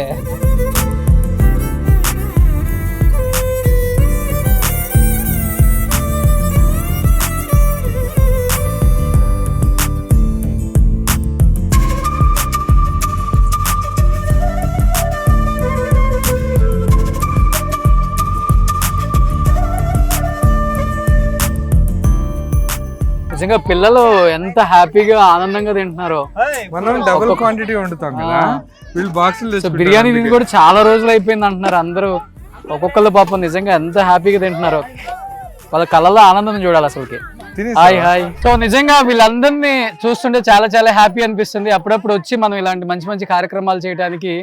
నిజంగా పిల్లలు ఎంత హ్యాపీగా ఆనందంగా తింటున్నారో. మనం డబుల్ క్వాంటిటీ వండుతాం కదా, వీళ్ళు బాక్సులు బిర్యానీ తిని కూడా చాలా రోజులు అయిపోయింది అంటున్నారు అందరూ. ఒక్కొక్కళ్ళు పాపం నిజంగా ఎంత హ్యాపీగా తింటున్నారో, వాళ్ళ కళ్ళలో ఆనందం చూడాలి అసలుకి. Hi hi. సో నిజంగా వీళ్ళందరినీ చూస్తుంటే చాలా చాలా హ్యాపీ అనిపిస్తుంది. అప్పుడప్పుడు వచ్చి మనం ఇలాంటి మంచి మంచి కార్యక్రమాలు చేయడానికి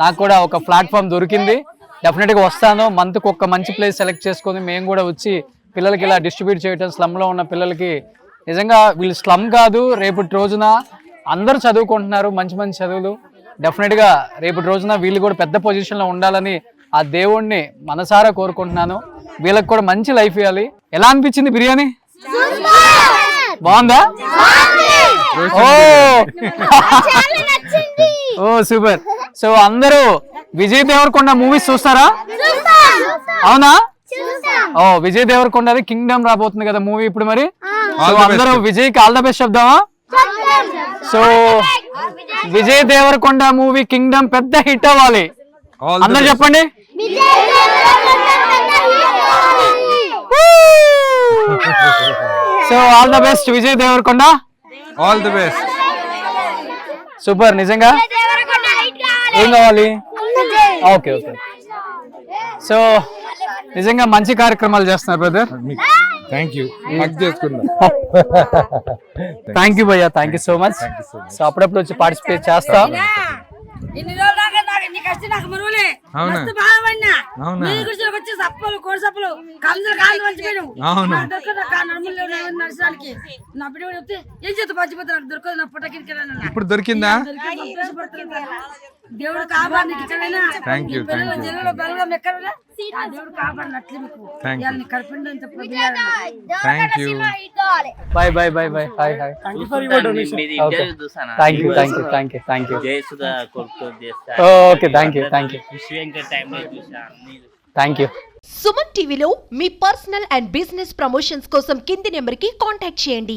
నాకు కూడా ఒక ప్లాట్ఫామ్ దొరికింది. డెఫినెట్గా వస్తాను. మంత్కి ఒక మంచి ప్లేస్ సెలెక్ట్ చేసుకొని మేము కూడా వచ్చి పిల్లలకి ఇలా డిస్ట్రిబ్యూట్ చేయడం, స్లమ్లో ఉన్న పిల్లలకి. నిజంగా వీళ్ళు స్లమ్ కాదు, రేపటి రోజున అందరూ చదువుకుంటున్నారు మంచి మంచి చదువులు. డెఫినెట్గా రేపటి రోజున వీళ్ళు కూడా పెద్ద పొజిషన్లో ఉండాలని ఆ దేవుణ్ణి మనసారా కోరుకుంటున్నాను. వీళ్ళకి కూడా మంచి లైఫ్ ఇవ్వాలి. ఎలా అనిపించింది బిర్యానీ? బాగుందా? ఓ సూపర్. సో అందరూ విజయ్ దేవరకొండ మూవీస్ చూస్తారా? అవునా? ఓ విజయ్ దేవరకొండది కింగ్డమ్ రాబోతుంది కదా మూవీ ఇప్పుడు. మరి సో అందరూ విజయ్ కి ఆల్ ద బెస్ట్ చెప్దామా? So Vijay Devarakonda movie Kingdom పెద్ద హిట్ అవ్వాలి. అందరూ చెప్పండి. So all the best Vijay Devarakonda. All the best. Super. నిజంగా ఏం కావాలి? Okay okay. సో నిజంగా మంచి కార్యక్రమాలు చేస్తున్నారు బ్రదర్. Thank you. హక్ చేసుకుందాం. థ్యాంక్ యూ భయ్యా, thank you so much. So అప్పుడప్పుడు వచ్చి పార్టిసిపేట్ చేస్తా. అవునా? అవునా? ఇప్పుడు దొరికిందా? దేవుడు కాపాడి thank you. Thank you. Bye bye bye bye. Hi hi. Thank you thank you thank you thank you. Okay thank you thank you thank you. Suman టీవీలో మీ పర్సనల్ అండ్ బిజినెస్ ప్రమోషన్స్ కోసం కింది నెంబర్కి కాంటాక్ట్ చేయండి.